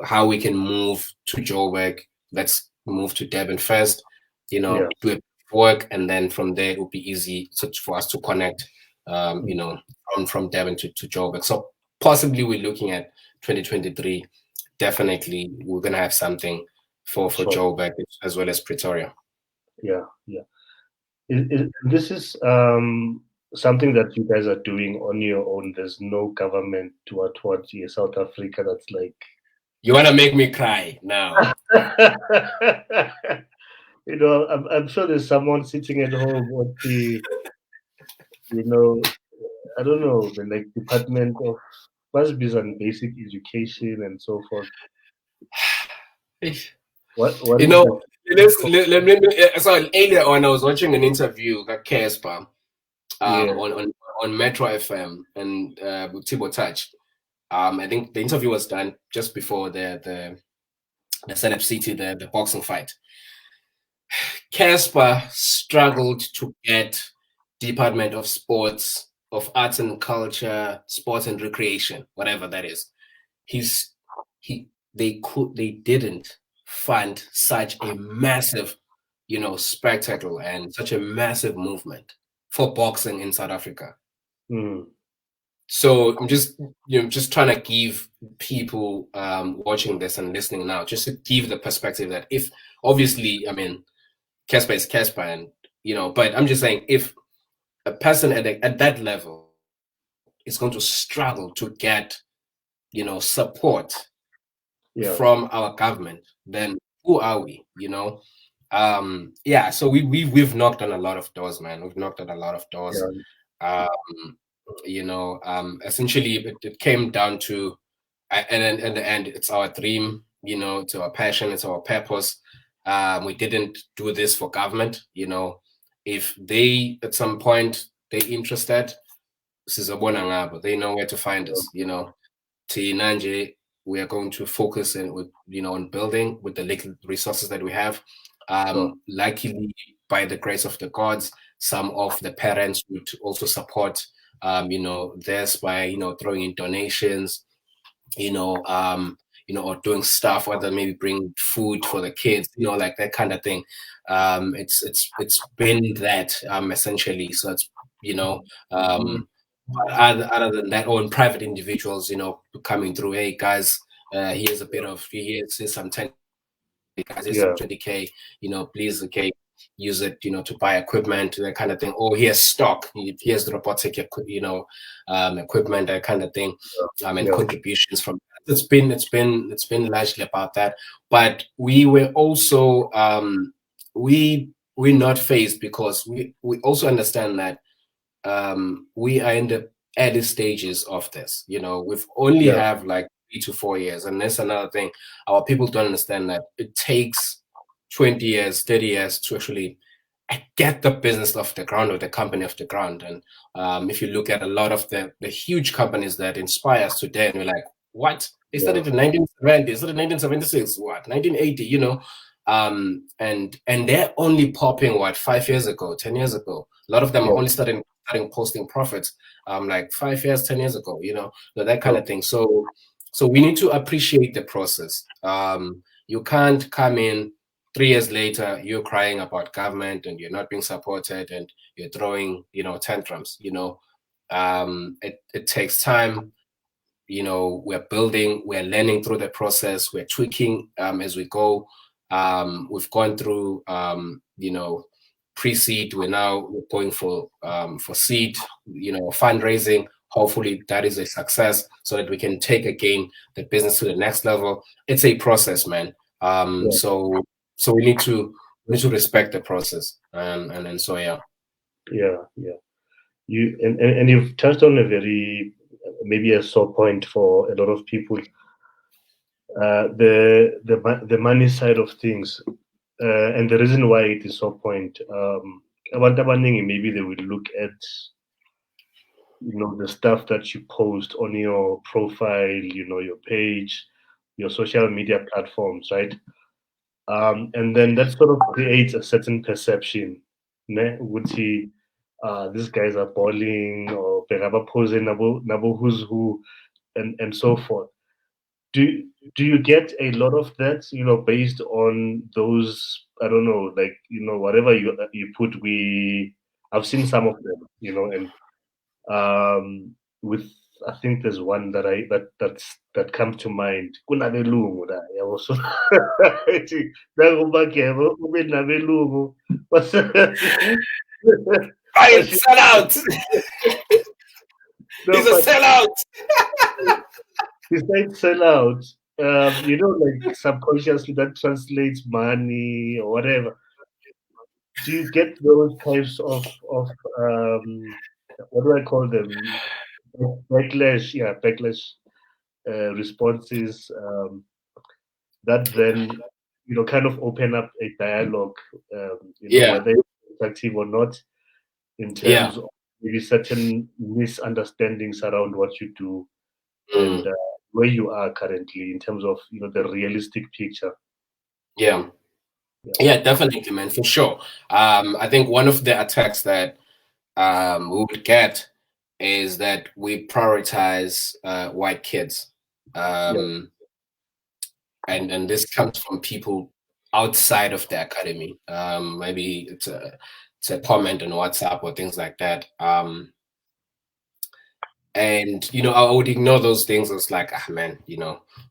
how we can move to Joburg. Let's move to Durban first, do a work, and then from there it will be easy for us to connect, from Durban to Joburg. So possibly we're looking at 2023. Definitely, we're gonna have something for Joburg as well as Pretoria. Yeah. This is something that you guys are doing on your own. There's no government towards South Africa that's like. You want to make me cry now? I'm sure there's someone sitting at home with the, you know, I don't know, the like Department of must be some basic education and so forth. What You is know, the so earlier on, I was watching an interview with Casper yeah on Metro FM and with Tibo Touch. I think the interview was done just before the Senate City, the boxing fight. Casper struggled to get Department of Sports, of Arts and Culture, Sports and Recreation, whatever that is. They didn't fund such a massive, spectacle and such a massive movement for boxing in South Africa. mm. So I'm just trying to give people watching this and listening now, just to give the perspective that if obviously, I mean, Casper is Casper, and but I'm just saying if a person at that level is going to struggle to get support from our government, then who are we? So we've knocked on a lot of doors, man. We've knocked on a lot of doors. Essentially it came down to, and in the end, it's our dream, it's our passion, it's our purpose. We didn't do this for government. If they at some point they're interested, they know where to find us. Tinanje, we are going to focus on building with the little resources that we have. Luckily, by the grace of the gods, some of the parents would also support this by throwing in donations, or doing stuff, whether maybe bring food for the kids, like that kind of thing. It's been that essentially. So it's other than that, or in private individuals, coming through, hey guys, here's some 10 guys, here's some 20K, please, okay, use it, to buy equipment, that kind of thing. Or here's stock, here's the robotic, equipment, that kind of thing, and contributions from. It's been largely about that. But we were also we're not phased because we also understand that we are in the early stages of this. We've only have like 3 to 4 years, and that's another thing. Our people don't understand that it takes 20 years, 30 years to actually get the business off the ground or the company off the ground. And if you look at a lot of the huge companies that inspire us today, and we're like, what? They started in 1970, they started in 1976, what, 1980, and they're only popping, what, 5 years ago, 10 years ago. A lot of them are only starting posting profits like 5 years, 10 years ago, that kind of thing. So we need to appreciate the process. You can't come in 3 years later, you're crying about government and you're not being supported and you're throwing, tantrums. It takes time. We're building, we're learning through the process, we're tweaking as we go. We've gone through, pre-seed. We're going for seed, fundraising. Hopefully that is a success so that we can take again the business to the next level. It's a process, man. So we need to respect the process, and so yeah. You've touched on a very maybe a sore point for a lot of people. The money side of things, and the reason why it is sore point. Maybe they will look at the stuff that you post on your profile, your page, your social media platforms, right? And then that sort of creates a certain perception. These guys are balling or posing nabo who's who and so forth. Do you get a lot of that, based on those, I don't know, like, whatever you put, I've seen some of them, and with, I think there's one that comes to mind. Kunabelungu la, yabo. So Right, But sell out. no, He's a but sellout. besides sell out, like subconsciously that translates money or whatever. Do you get those types of what do I call them? Backlash, yeah, backlash responses that then kind of open up a dialogue, Yeah, whether it's productive or not, in yeah, terms of maybe certain misunderstandings around what you do and mm, where you are currently in terms of the realistic picture. yeah, Yeah, yeah, definitely, man, for sure. I think one of the attacks that we would get is that we prioritize white kids. yeah, Um, and this comes from people outside of the academy. Maybe it's a comment on WhatsApp or things like that. And I would ignore those things. It's like, ah, man,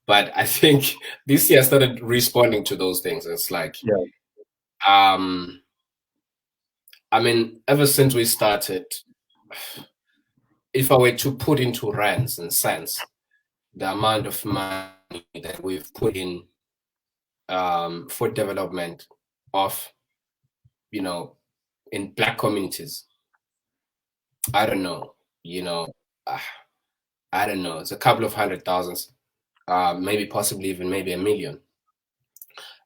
But I think this year I started responding to those things. It's like, yeah. um, I mean, ever since we started, if I were to put into rands and cents the amount of money that we've put in for development of, you know, in Black communities, I don't know, you know, uh, I don't know. It's a couple of hundred thousands, maybe possibly even maybe a million.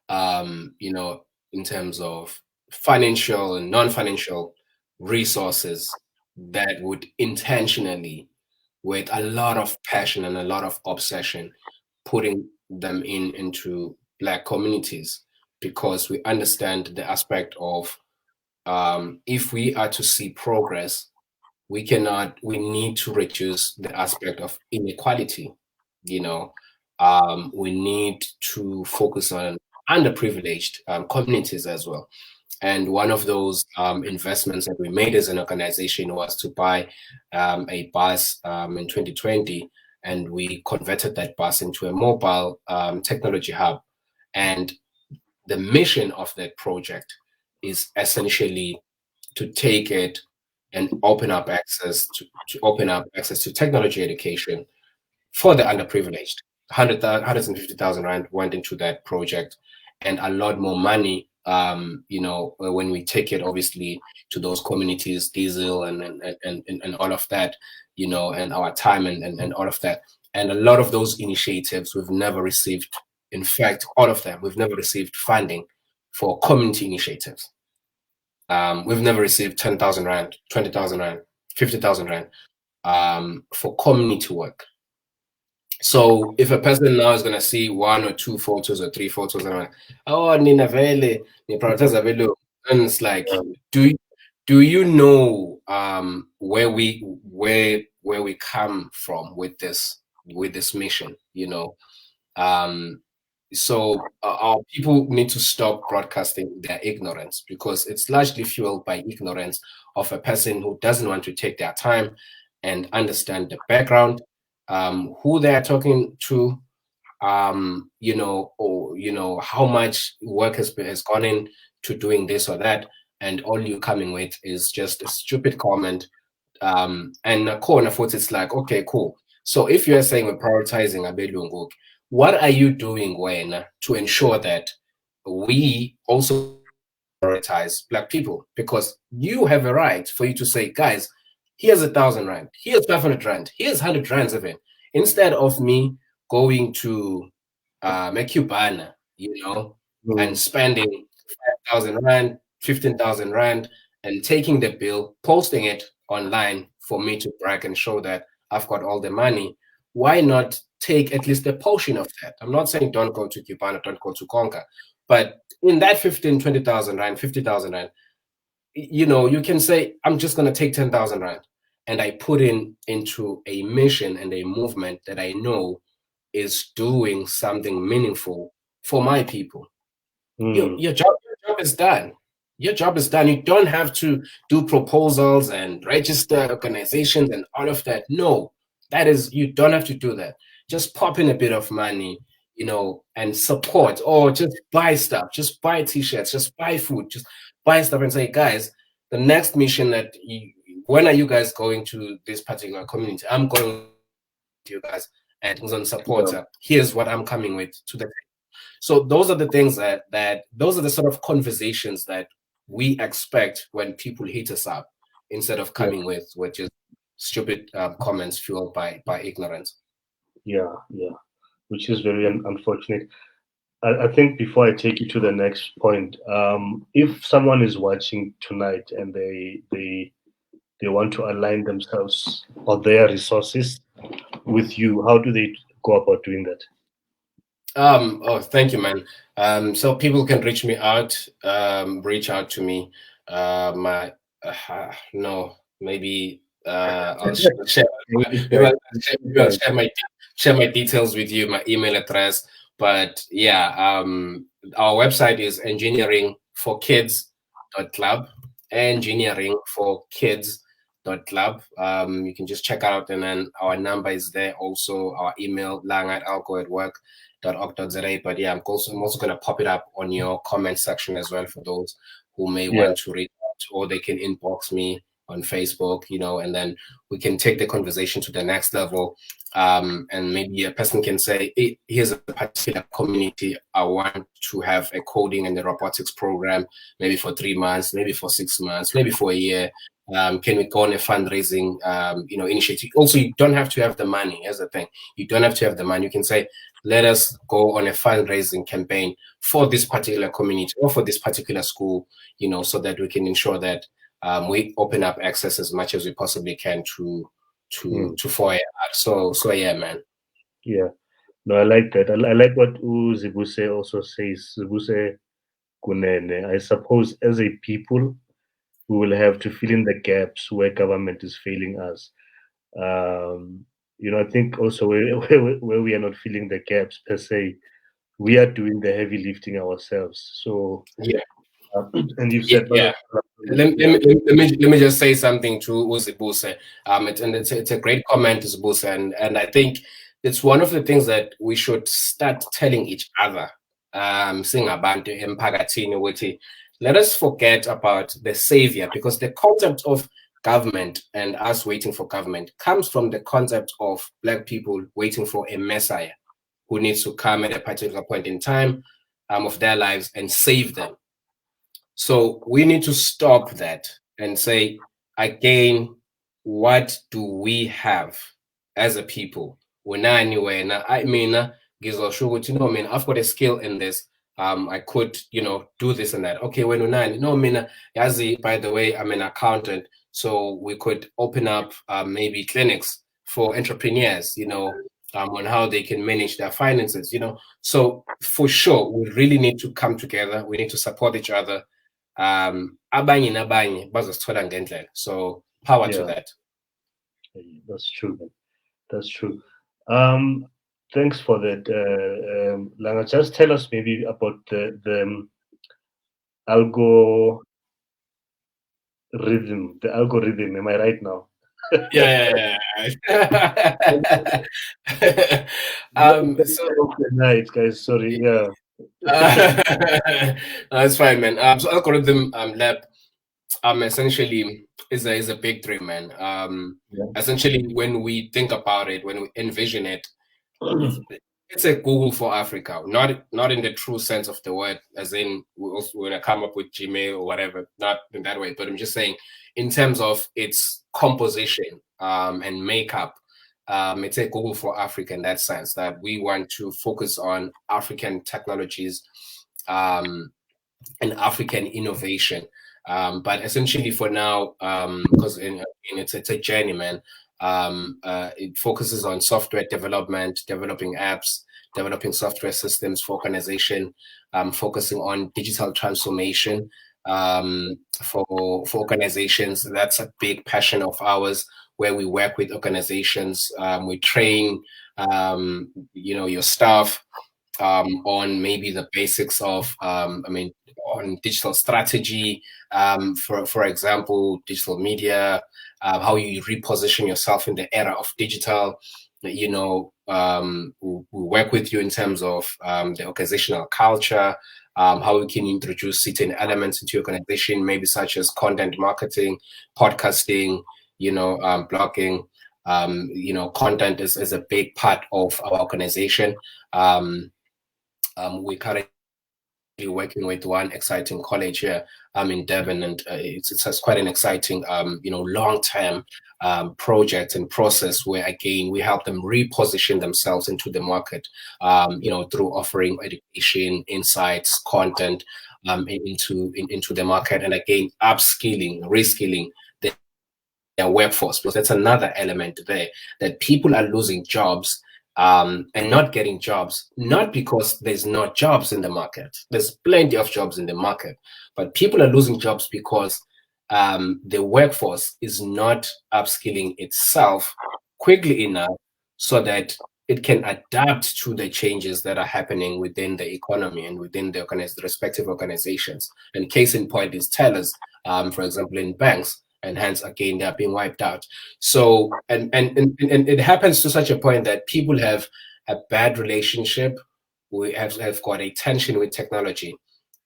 You know, in terms of financial and non-financial resources that would intentionally, with a lot of passion and a lot of obsession, putting them into Black communities because we understand the aspect of if we are to see progress, we need to reduce the aspect of inequality. You know, we need to focus on underprivileged communities as well. And one of those investments that we made as an organization was to buy a bus in 2020, and we converted that bus into a mobile technology hub. And the mission of that project is essentially to take it and to open up access to technology education for the underprivileged. 150,000 rand went into that project, and a lot more money. When we take it obviously to those communities, diesel and all of that, and our time and all of that, and a lot of those initiatives we've never received. In fact, all of them we've never received funding for community initiatives. We've never received 10,000 rand, 20,000 rand, 50,000 rand for community work. So if a person now is going to see one or two photos or three photos and like, oh, Nina Vele, ni prioritize Vele, and it's like, do you, do you know where we come from with this mission? Um, so our people need to stop broadcasting their ignorance because it's largely fueled by ignorance of a person who doesn't want to take their time and understand the background, who they are talking to, or how much work has gone in to doing this or that, and all you're coming with is just a stupid comment. And corner foot, it's like, okay, cool. So if you're saying we're prioritizing Abelungu, what are you doing when to ensure that we also prioritize Black people? Because you have a right for you to say, guys, here's 1,000 rand, here's 500 rand, here's 100 rands of it, instead of me going to a Cubana, and Mm, spending 5,000 rand, 15,000 rand, and taking the bill, posting it online for me to brag and show that I've got all the money. Why not take at least a portion of that? I'm not saying don't go to Cubana, don't go to Conca, but in that 15, 20,000 rand, 50,000 rand, you can say, I'm just going to take 10,000 rand and I put into a mission and a movement that I know is doing something meaningful for my people. mm, Your job is done. Your job is done. You don't have to do proposals and register organizations and all of that. No, you don't have to do that. Just pop in a bit of money, and support, or just buy stuff, just buy t-shirts, just buy food, just buy stuff and say, guys, the next mission that when are you guys going to this particular community? I'm going to you guys and on supporter. Here's what I'm coming with to the. So those are the things that those are the sort of conversations that we expect when people hit us up, instead of coming with just stupid comments fueled by ignorance. Yeah, which is very unfortunate. I think before I take you to the next point, if someone is watching tonight and they want to align themselves or their resources with you, how do they go about doing that? Oh, thank you, man. So people can reach out to me. My no, maybe I'll share, maybe I'll share my details with you, my email address. But yeah, our website is engineeringforkids.club, engineeringforkids.club. You can just check out, and then our number is there. Also, our email, lang@algoatwork.org.za. But yeah, I'm also going to pop it up on your comment section as well for those who may want to reach out, or they can inbox me on Facebook, and then we can take the conversation to the next level. And maybe a person can say, hey, here's a particular community. I want to have a coding and the robotics program, maybe for 3 months, maybe for 6 months, maybe for a year. Can we go on a fundraising, initiative? Also, you don't have to have the money. Here's the thing. You don't have to have the money. You can say, let us go on a fundraising campaign for this particular community or for this particular school, so that we can ensure that we open up access as much as we possibly can to FOIA. So yeah, man. Yeah. No, I like that. I like what Zibuse also says. Zibuse Kunene. I suppose as a people, we will have to fill in the gaps where government is failing us. I think also where we are not filling the gaps per se, we are doing the heavy lifting ourselves. So yeah. And you've said let me just say something to Uzibuse. It's a great comment, Uzibuse, and I think it's one of the things that we should start telling each other. Singabantu emphakathini ukuthi let us forget about the savior, because the concept of government and us waiting for government comes from the concept of Black people waiting for a messiah who needs to come at a particular point in time of their lives and save them. So we need to stop that and say, again, what do we have as a people? We're not anywhere. Now, I mean, I've got a skill in this. I could, do this and that. Okay, when Yazi, by the way, I'm an accountant, so we could open up maybe clinics for entrepreneurs, on how they can manage their finances, So for sure, we really need to come together. We need to support each other. Abanye nabanye bazosithola ngendlela. So power to that. That's true, man. That's true. Thanks for that, Langa. Just tell us maybe about the algorithm. The algorithm. Am I right now? Yeah. Night, guys. Sorry. Yeah. That's fine, man. So algorithm lab essentially is a big dream, man. Essentially, when we think about it, when we envision it, it's a Google for Africa, not in the true sense of the word, as in we're gonna come up with Gmail or whatever, not in that way. But I'm just saying, in terms of its composition and makeup, it's a Google for Africa in that sense, that we want to focus on African technologies and African innovation. But essentially, for now, because it's a journey, man. It focuses on software development, developing apps, developing software systems for organization, focusing on digital transformation for organizations. That's a big passion of ours, where we work with organizations. We train, your staff on maybe the basics of, on digital strategy, for example, digital media, how you reposition yourself in the era of digital. We work with you in terms of the organizational culture, how we can introduce certain elements into your organization, maybe such as content marketing, podcasting, blogging. Content is a big part of our organization. We currently working with one exciting college here in Devon, and it's quite an exciting long-term project and process where again we help them reposition themselves into the market, through offering education, insights, content into the market, and again upskilling, reskilling their workforce, because that's another element there, that people are losing jobs and not getting jobs, not because there's not jobs in the market. There's plenty of jobs in the market, but people are losing jobs because the workforce is not upskilling itself quickly enough so that it can adapt to the changes that are happening within the economy and within the respective organizations. And case in point is tellers, for example, in banks, and hence again they're being wiped out. So and it happens to such a point that people have a bad relationship. We have got a tension with technology,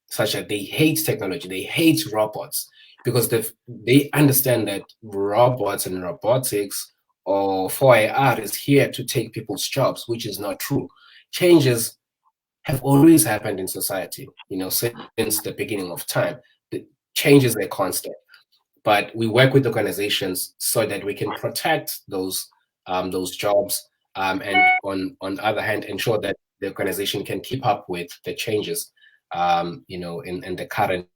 such that they hate technology, they hate robots, because they understand that robots and robotics or 4AR is here to take people's jobs, which is not true. Changes have always happened in society, since the beginning of time. The changes are constant. But we work with organizations so that we can protect those jobs, and on the other hand, ensure that the organization can keep up with the changes, in the current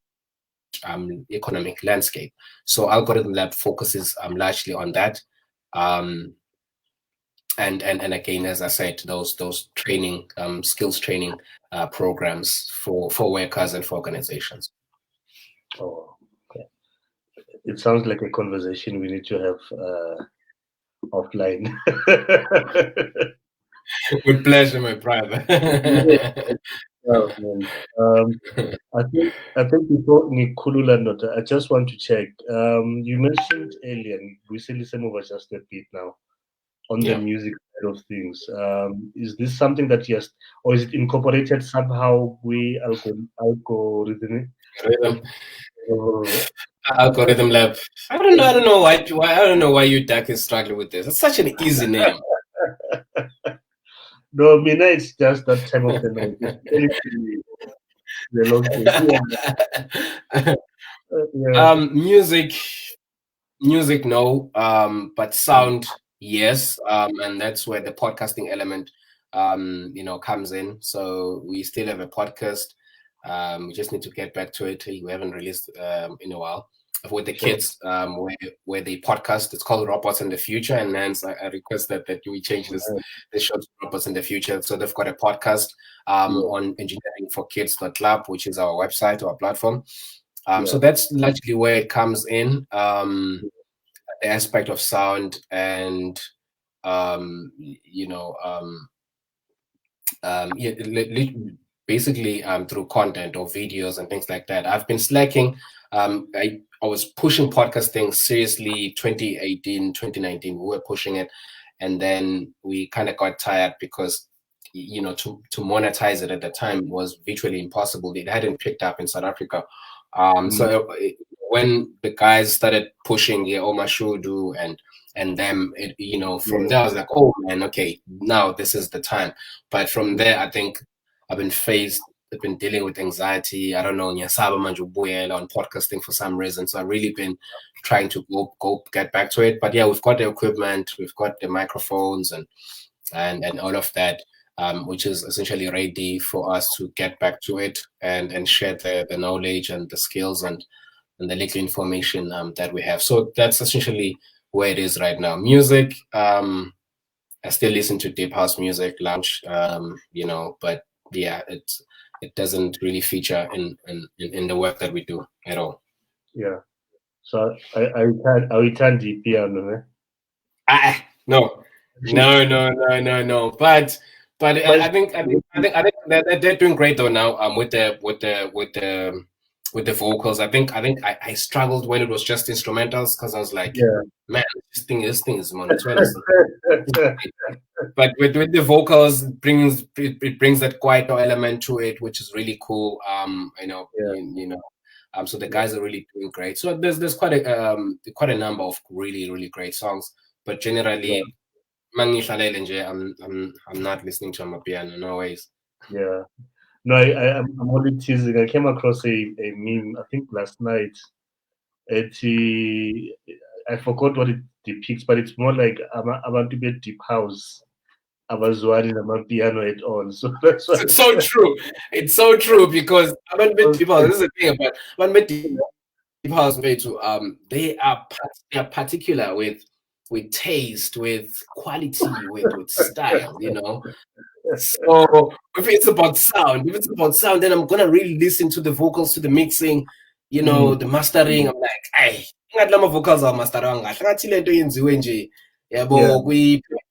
economic landscape. So Algorithm Lab focuses largely on that, and again, as I said, those training, skills training programs for workers and for organizations. Oh, okay. It sounds like a conversation we need to have offline. With pleasure, my brother. Oh, man. I think before Nikulula Nota, I just want to check. You mentioned earlier, recently some of us just a bit now on the music side of things. Is this something that or is it incorporated somehow? Algorithm. Algorithm Lab. I don't know why. I don't know why you Dak is struggling with this. It's such an easy name. No, Mina, it's just that time of the night. The long Music, no. But sound, yes. And that's where the podcasting element, comes in. So we still have a podcast. We just need to get back to it. We haven't released in a while with the kids, where they podcast. It's called Robots in the Future, and hence I request that we change the show to Robots in the Future. So they've got a podcast on engineeringforkids.club, which is our website, our platform. So that's largely where it comes in, the aspect of sound and basically through content or videos and things like that. I've been slacking. I was pushing podcasting seriously 2018, 2019. We were pushing it, and then we kind of got tired because to monetize it at the time was virtually impossible. It hadn't picked up in South Africa. So when the guys started pushing Omashudu and them, from there I was like, oh man, okay, now this is the time. But from there, I think I've been dealing with anxiety. I don't know, Nyasaba Manjubuyela on podcasting for some reason. So I've really been trying to go get back to it. But yeah, we've got the equipment, we've got the microphones and all of that, which is essentially ready for us to get back to it and share the knowledge and the skills and the little information that we have. So that's essentially where it is right now. Music, I still listen to deep house music, lounge, but yeah, it doesn't really feature in the work that we do at all. Yeah. So I return the piano. No. But I think they're doing great though now. With the vocals. I think I struggled when it was just instrumentals because I was like, man, This thing is monotonous. But with the vocals, it brings that quieter element to it, which is really cool. So the guys are really doing great. So there's quite a number of really great songs. But generally, I'm not listening to Amapiano, no ways. Yeah. No, I'm only teasing. I came across a meme, I think last night. I forgot what it depicts, but it's more like about to be deep house. Abazwani namapiano at all. So that's why. It's so true. It's so true because this is the thing about deep house they are particular with taste, with quality, with style, you know. So if it's about sound, then I'm gonna really listen to the vocals, to the mixing, you know, the mastering. I'm like, hey, my vocals are masterang.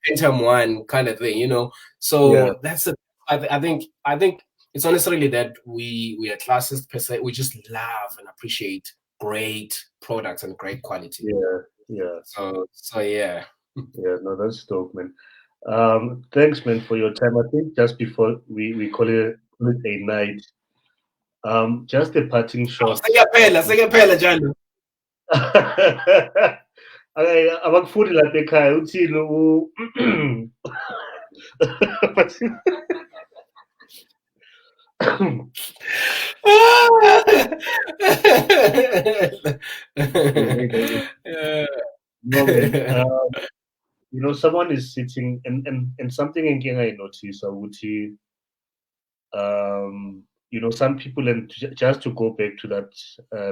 Pentium 1 kind of thing, you know. So that's I think it's not necessarily that we are classist per se. We just love and appreciate great products and great quality. Yeah. So yeah. Yeah, no, that's dope, man. Thanks, man, for your time. I think just before we call it a night, just a parting shot. Sekuyaphela njalo. Abakufundi lapha ekhaya uthini No, man. Someone is sitting and something again I noticed, Awuthi, some people, and just to go back to that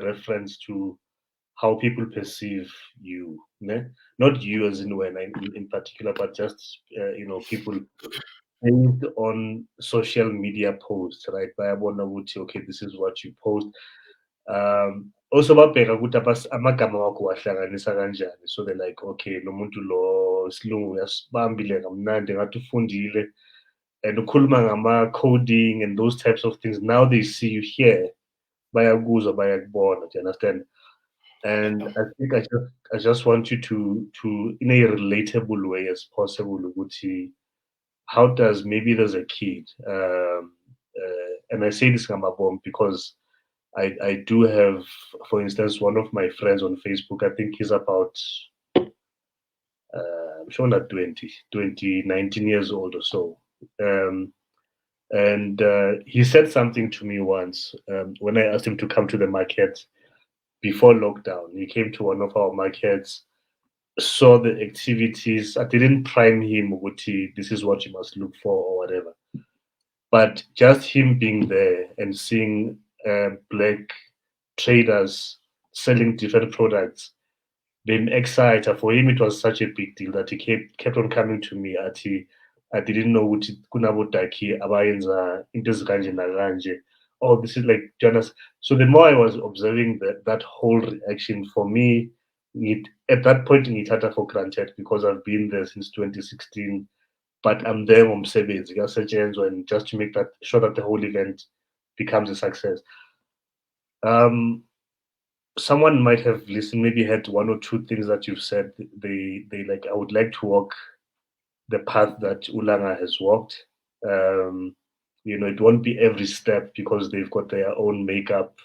reference to how people perceive you, né? Not you as in when in particular, but just people based on social media posts, right? Bayabona ukuthi, okay, this is what you post. Also babheka ukuthi amagama wakho wahlanganisa kanjani, so they're like, okay, lo muntu lo isilungu uyasibambile kamnandi ngathi ufundile and ukhuluma ngama-coding and those types of things. Now they see you here, bayakuzwa, bayakubona, do you understand? And I think I just want you to in a relatable way as possible, ukuthi, how does, maybe there's a kid, and I say this Gamabom because I do have, for instance, one of my friends on Facebook, I think he's about, I'm sure not 19 years old or so. And he said something to me once when I asked him to come to the market before lockdown. He came to one of our markets, saw the activities. I didn't prime him, Uguti, this is what you must look for or whatever. But just him being there and seeing black traders selling different products, being excited, for him it was such a big deal that he kept on coming to me. I didn't know what kunabotaki abayenza into ezikanje nakanje. Oh, this is like Jonas. So the more I was observing that whole reaction, for me, at that point in Itata for granted because I've been there since 2016. But I'm there on Sebes, and just to make sure that the whole event becomes a success. Someone might have listened, maybe had one or two things that you've said. They like, I would like to walk the path that Ulanga has walked. It won't be every step because they've got their own makeup,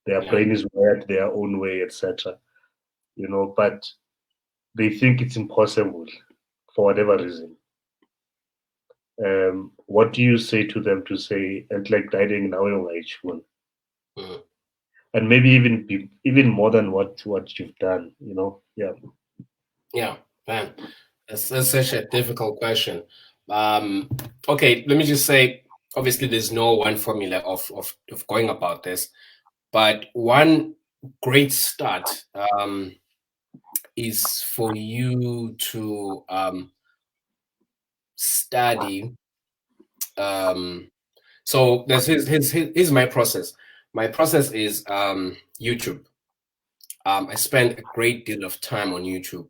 their brain is wired their own way, etc. But they think it's impossible for whatever reason. What do you say to them to say, and like guiding now and maybe even more than what you've done, Yeah, man, that's such a difficult question. Okay, let me just say, obviously there's no one formula of going about this, but one great start is for you to study. So here's my process. My process is YouTube. I spend a great deal of time on YouTube,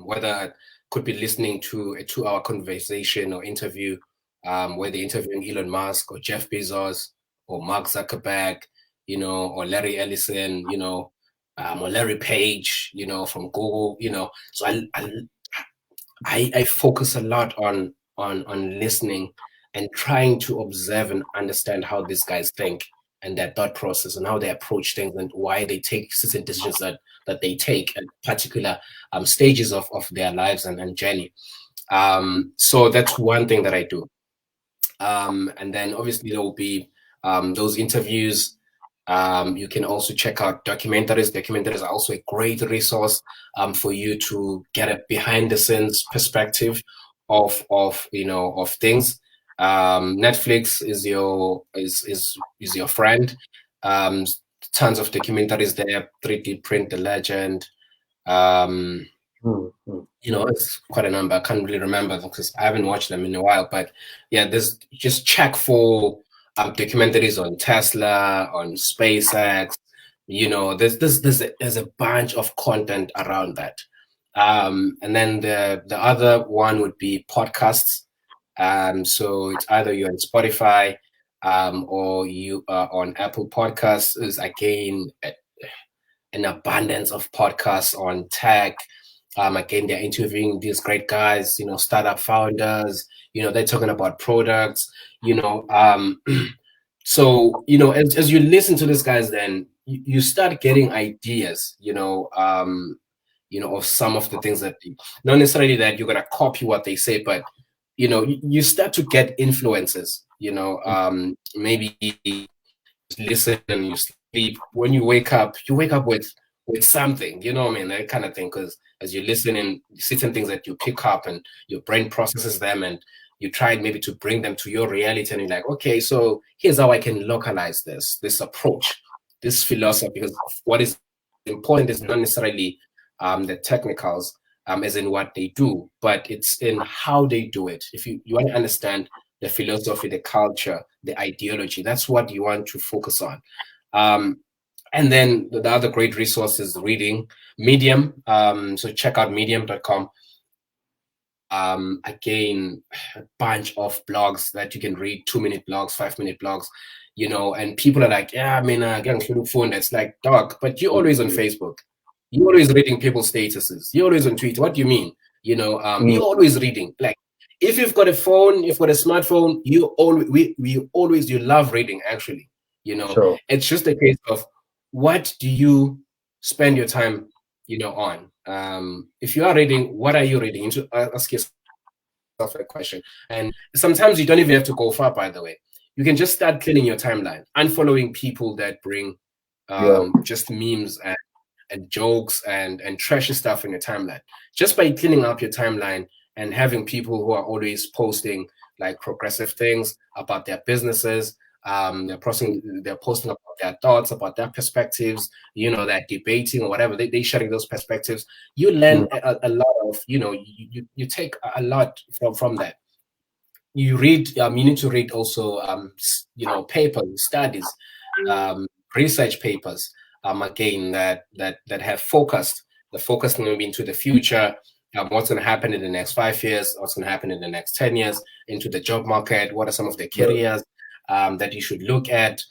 whether I could be listening to a 2-hour conversation or interview, where they're interviewing Elon Musk or Jeff Bezos or Mark Zuckerberg, or Larry Ellison, or Larry Page, from Google, So I focus a lot on listening and trying to observe and understand how these guys think and their thought process and how they approach things and why they take certain decisions that they take at particular stages of their lives and journey. So that's one thing that I do. And then obviously there will be those interviews. You can also check out documentaries. Documentaries are also a great resource for you to get a behind the scenes perspective of things. Netflix is your friend. Tons of documentaries there. 3D Print the Legend. It's quite a number. I can't really remember because I haven't watched them in a while. But yeah, just check for documentaries on Tesla, on SpaceX. There's a bunch of content around that. And then the other one would be podcasts. So it's either you're on Spotify or you are on Apple Podcasts. Is again an abundance of podcasts on tech. Again, they're interviewing these great guys, startup founders, they're talking about products, so, as you listen to these guys, then you start getting ideas, of some of the things that, not necessarily that you're going to copy what they say, but, you start to get influences, maybe listen and you sleep. When you wake up with something, that kind of thing. Because as you listen and certain things that you pick up and your brain processes them and you try maybe to bring them to your reality and you're like, okay, so here's how I can localize this approach, this philosophy. Because what is important is not necessarily the technicals, as in what they do, but it's in how they do it. If you want to understand the philosophy, the culture, the ideology, that's what you want to focus on. And then the other great resource is reading. Medium. So check out medium.com. Again, a bunch of blogs that you can read, 2-minute blogs, 5-minute blogs, and people are like, yeah, I mean, again, phone. It's like, dog, but you're always on Facebook. You're always reading people's statuses. You're always on Twitter. What do you mean? You're always reading. Like, if you've got a phone, you've got a smartphone, you love reading, actually. Sure. It's just a case of what do you spend your time, on? If you are reading, what are you reading? To ask yourself a question. And sometimes you don't even have to go far, by the way. You can just start cleaning your timeline, unfollowing people that bring just memes and jokes and trashy stuff in your timeline. Just by cleaning up your timeline and having people who are always posting like progressive things about their businesses, they're posting about their thoughts, about their perspectives, they're debating or whatever, they're sharing those perspectives. You learn a lot of, you take a lot from that. You read, you need to read also, papers, studies, research papers, again, that have the focus maybe into the future, what's going to happen in the next 5 years, what's going to happen in the next 10 years, into the job market, what are some of the careers that you should look at,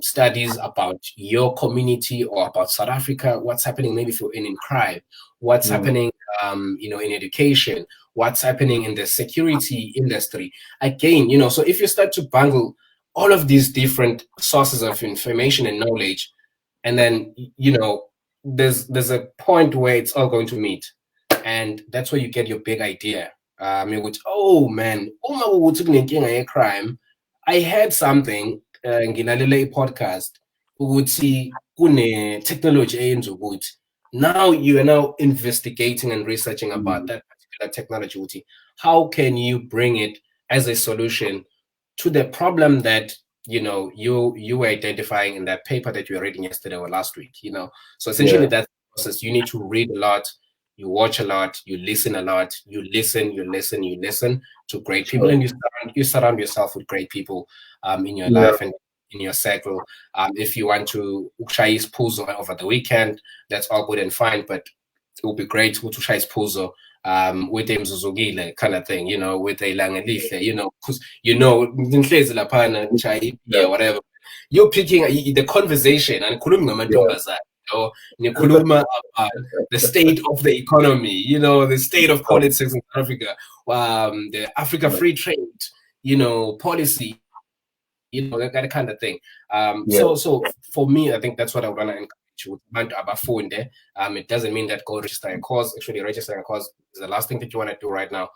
studies about your community or about South Africa, what's happening maybe in crime, what's happening, in education, what's happening in the security industry. Again, so if you start to bundle all of these different sources of information and knowledge, and then, there's a point where it's all going to meet. And that's where you get your big idea. Which, oh man, crime. I heard something ngilalele podcast ukuthi kune technology eyenza ukuthi now you are now investigating and researching about that particular technology. How can you bring it as a solution to the problem that you were identifying in that paper that you were reading yesterday or last week? So essentially that's the process. You need to read a lot, you watch a lot, you listen a lot, you listen to great people, and you surround yourself with great people in your life and in your circle. If you want to shayis puzo over the weekend, that's all good and fine, but it would be great to shayis puzo with a Mzuzukile kind of thing, with a Langa Zulu, because whatever. you're picking the conversation and nikhuluma about the state of the economy, you know, the state of politics in South Africa, the Africa free trade, you know, policy, you know, that kind of thing. So for me, I think that's what I want to encourage you with phone there. It doesn't mean that go register a course. Actually, registering a course is the last thing that you want to do right now.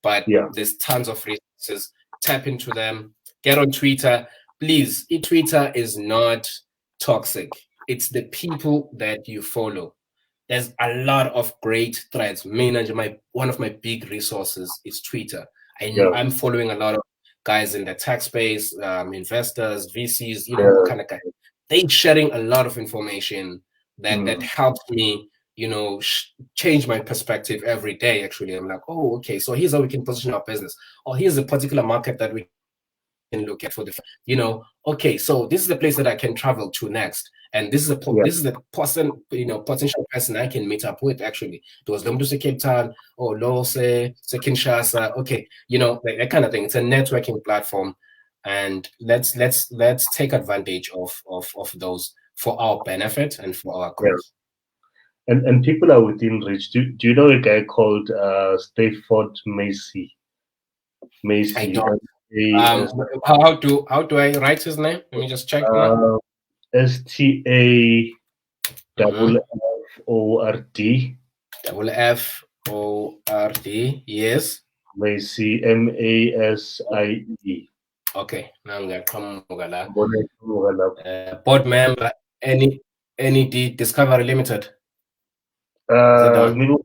But there's tons of resources. Tap into them. Get on Twitter. Please, Twitter is not toxic. It's the people that you follow. There's a lot of great threads. One of my big resources is Twitter. I'm following a lot of guys in the tech space, investors, VCs, you know, kind of guys. They're sharing a lot of information that helps me, you know, change my perspective every day. Actually, I'm like, oh, okay, so here's how we can position our business, or here's a particular market that we can look at for the, you know, okay, so this is the place that I can travel to next, and this is this is the person, you know, potential person I can meet up with. Actually, there was to say Cape Town or Lo say Kinshasa, okay, you know, that kind of thing. It's a networking platform, and let's take advantage of those for our benefit and for our growth. And people are within reach. Do you know a guy called Stafford Macy? I don't. How do I write his name? Let me just check. STAFFORD. FFORD. Yes. Macy, MASIE. Okay. Now I'm gonna come. Board member. Any Discovery Limited. Maybe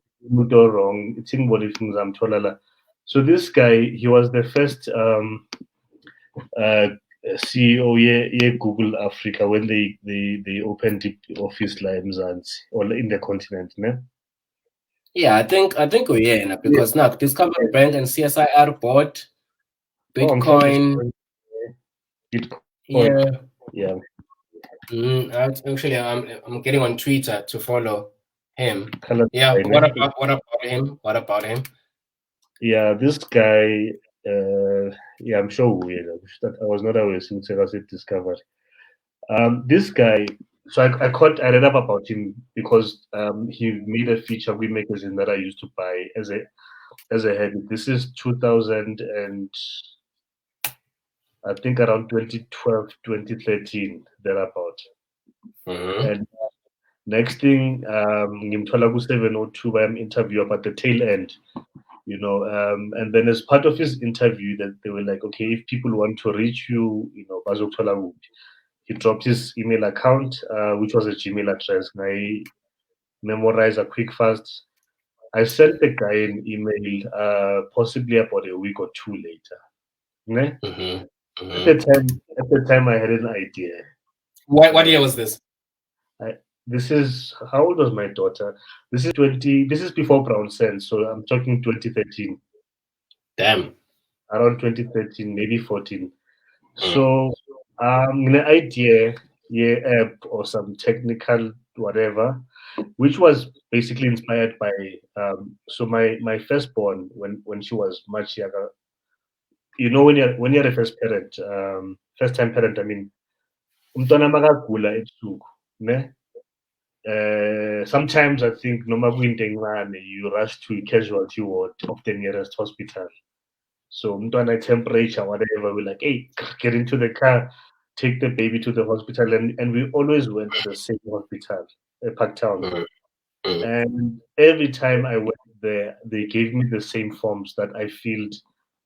wrong. It's in body things I'm told. So this guy, he was the first CEO Google Africa when they opened the office like Mzansi or in the continent, ne? Yeah, I think we're because now Discovery Bank and CSIR bought Bitcoin. Yeah. Actually, I'm getting on Twitter to follow him. Yeah. What about him? Yeah, this guy. Yeah, I'm sure weird. I was not aware since I was discovered. This guy. So I read up about him because he made a feature we magazine that I used to buy as a habit. This is 2000 and I think around 2012, 2013, thereabout. And next thing, ngimthola ku-702 by interview about the tail end, you know, and then as part of his interview, that they were like, okay, if people want to reach you, you know, bazokuthola kuphi. He dropped his email account, which was a Gmail address. And I memorized a quick fast. I sent the guy an email, possibly about a week or two later. Ne? At the time, I had an idea. What year was this? This is, how old was my daughter? This is 20. This is before BrownSense, so I'm talking 2013. Damn. Around 2013, maybe 14. So, an idea, app or some technical whatever, which was basically inspired by. So my firstborn, when she was much younger, you know, when you're a first parent, first time parent, I mean, umntwana makagula ebusuku, ne? Sometimes I think noma kuyinto encane you rush to a casualty ward of the nearest hospital. So umntwana temperature, whatever, we're like, hey, get into the car, take the baby to the hospital, and we always went to the same hospital, Parktown. And every time I went there, they gave me the same forms that I filled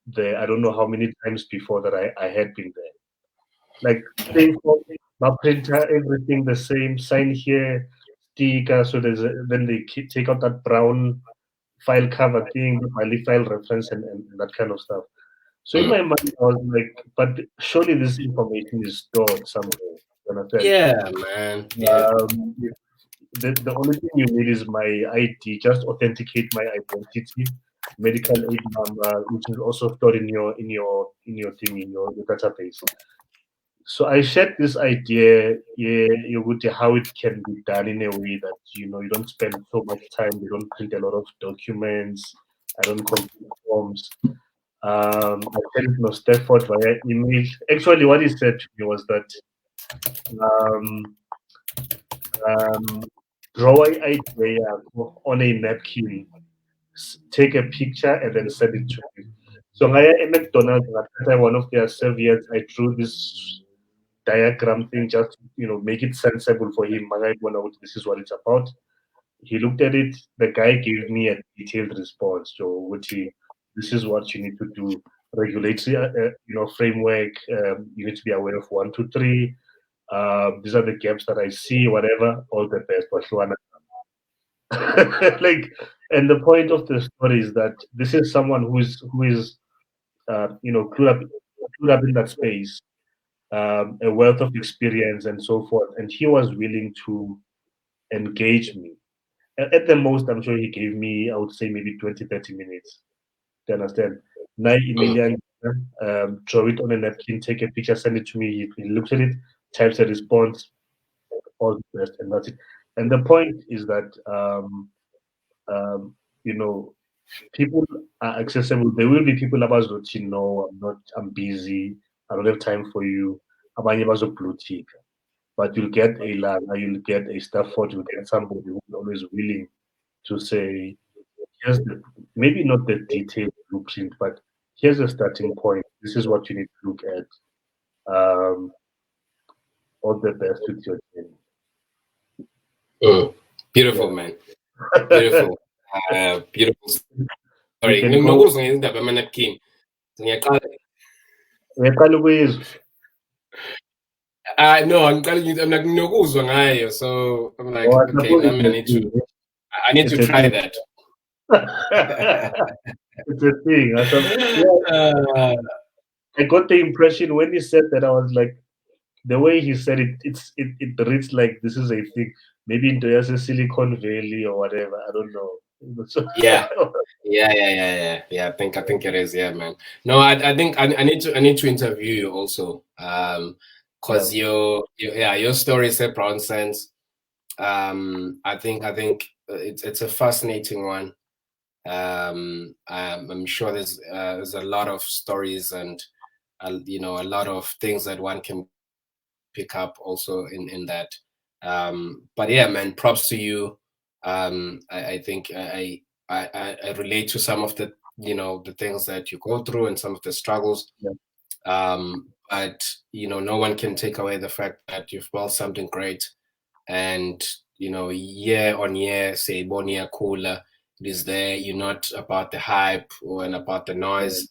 there. I don't know how many times before that I had been there. Like same form, my printer, everything the same. Sign here, sticker. So then they take out that brown file cover thing, the file reference, and that kind of stuff. So in my mind, I was like, but surely this information is stored somewhere. You understand? Yeah, man. Yeah. The only thing you need is my ID, just authenticate my identity, medical aid number, which is also stored in your thing, in your database. So I shared this idea, how it can be done in a way that you don't spend so much time, you don't print a lot of documents, I don't complete forms. I sent Stafford via email. Actually, what he said to me was that um, draw an idea on a napkin, take a picture, and then send it to me. So ngaya McDonald's, one of their serviettes, I drew this diagram thing just make it sensible for him. This is what it's about. He looked at it. The guy gave me a detailed response. So, Wuti, this is what you need to do. Regulatory, framework. You need to be aware of 1, 2, 3. These are the gaps that I see. Whatever. All the best. Like, and the point of the story is that this is someone who is clued up in that space, a wealth of experience and so forth, and he was willing to engage me. At the most, I'm sure he gave me, I would say, maybe 20, 30 minutes. Do you understand? Now, Emilian, draw it on a napkin, take a picture, send it to me. He looks at it, types a response, all the best, and that's it. And the point is that, um, you know, people are accessible. There will be people about to know, I'm busy, I don't have time for you. Abanye bazokublue, but you'll get a Langa, you'll get a Stafford, you'll get somebody who's always willing to say, here's maybe not the detailed blueprint, but here's a starting point. This is what you need to look at. All the best with your journey. Beautiful, man. Beautiful. Beautiful. Sorry, ngokuzwa ngendaba yama-napkin. Ngiyaqala. No, I'm like ngiyokuzwa ngayo, so I'm like, okay, I need to try that. It's a thing. I got the impression when he said that, I was like, the way he said it, it reads like this is a thing. Maybe into a Silicon Valley or whatever. I don't know. Yeah. I think it is. Yeah, man. No, I think I need to interview you also. Because your story said BrownSense. I think it's a fascinating one. I'm sure there's a lot of stories and a lot of things that one can pick up also in that. But yeah, man, props to you. I think I relate to some of the the things that you go through and some of the struggles. But no one can take away the fact that you've built something great, and year on year, say 1 year cooler, it is there. You're not about the hype and about the noise.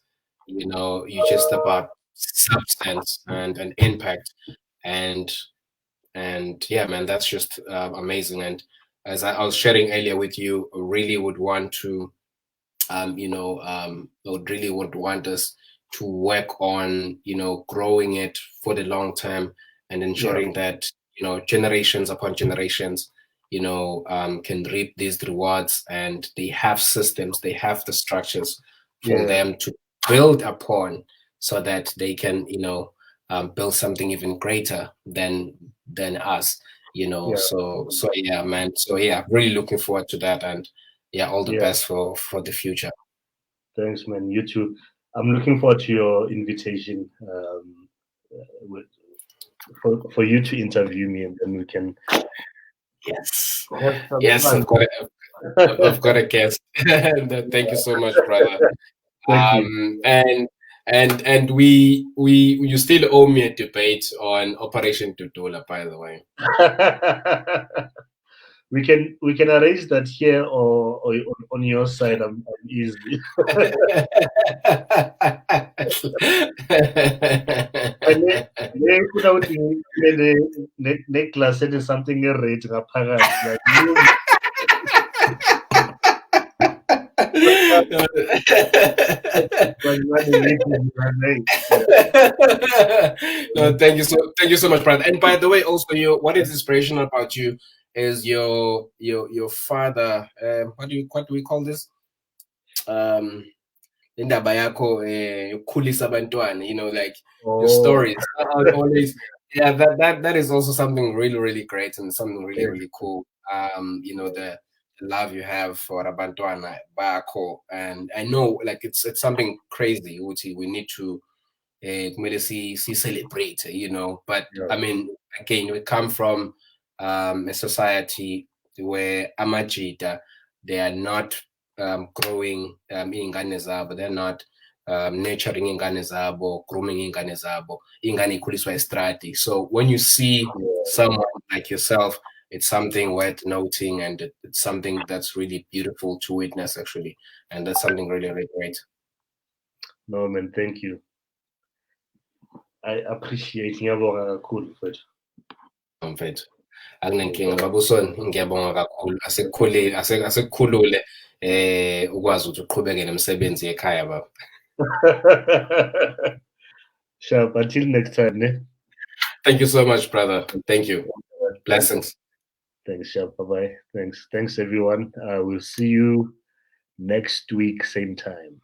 You're just about substance and an impact, and yeah, man, that's just amazing. And as I was sharing earlier with you, really would want to would want us to work on growing it for the long term and ensuring that generations upon generations can reap these rewards, and they have systems, they have the structures for them to build upon, so that they can build something even greater than us. So yeah, man. So yeah, really looking forward to that, and yeah, all the best for the future. Thanks, man. You too. I'm looking forward to your invitation for you to interview me, and then we can. Yes, I've got a guest. Thank you so much, brother. And you still owe me a debate on Operation Tutula, by the way. We can arrange that here or on your side. I'm easy. Necklace is something rate ngaphakathi. No, thank you so much, Brad. And by the way, also, what is inspirational about you is your father. What do we call this? Indaba yakho yokukhulisa abantwana, like your stories always. Yeah, that is also something really great and something really cool. The love you have for abantwana bakho, and I know like it's something crazy, Uti. We need to see celebrate, but I mean, again, we come from a society where amajita, they are not growing iy'ngane zabo, they're not nurturing iy'ngane zabo, grooming iy'ngane zabo, iy'ngane ikhuliswa estradi. So when you see someone like yourself, it's something worth noting, and it's something that's really beautiful to witness, actually, and that's something really, really great. No, man, thank you. I appreciate ngiyabonga kakhulu mfethu. Mfethu, akunenkinga babusoni, ngiyabonga kakhulu. Asekukhulule ukwazi ukuthi uqhubeke nemsebenzi ekhaya baba. Sharp, until next time, ne? Thank you so much, brother. Thank you. Blessings. Thanks, Sharp. Bye-bye. Thanks everyone. We'll see you next week, same time.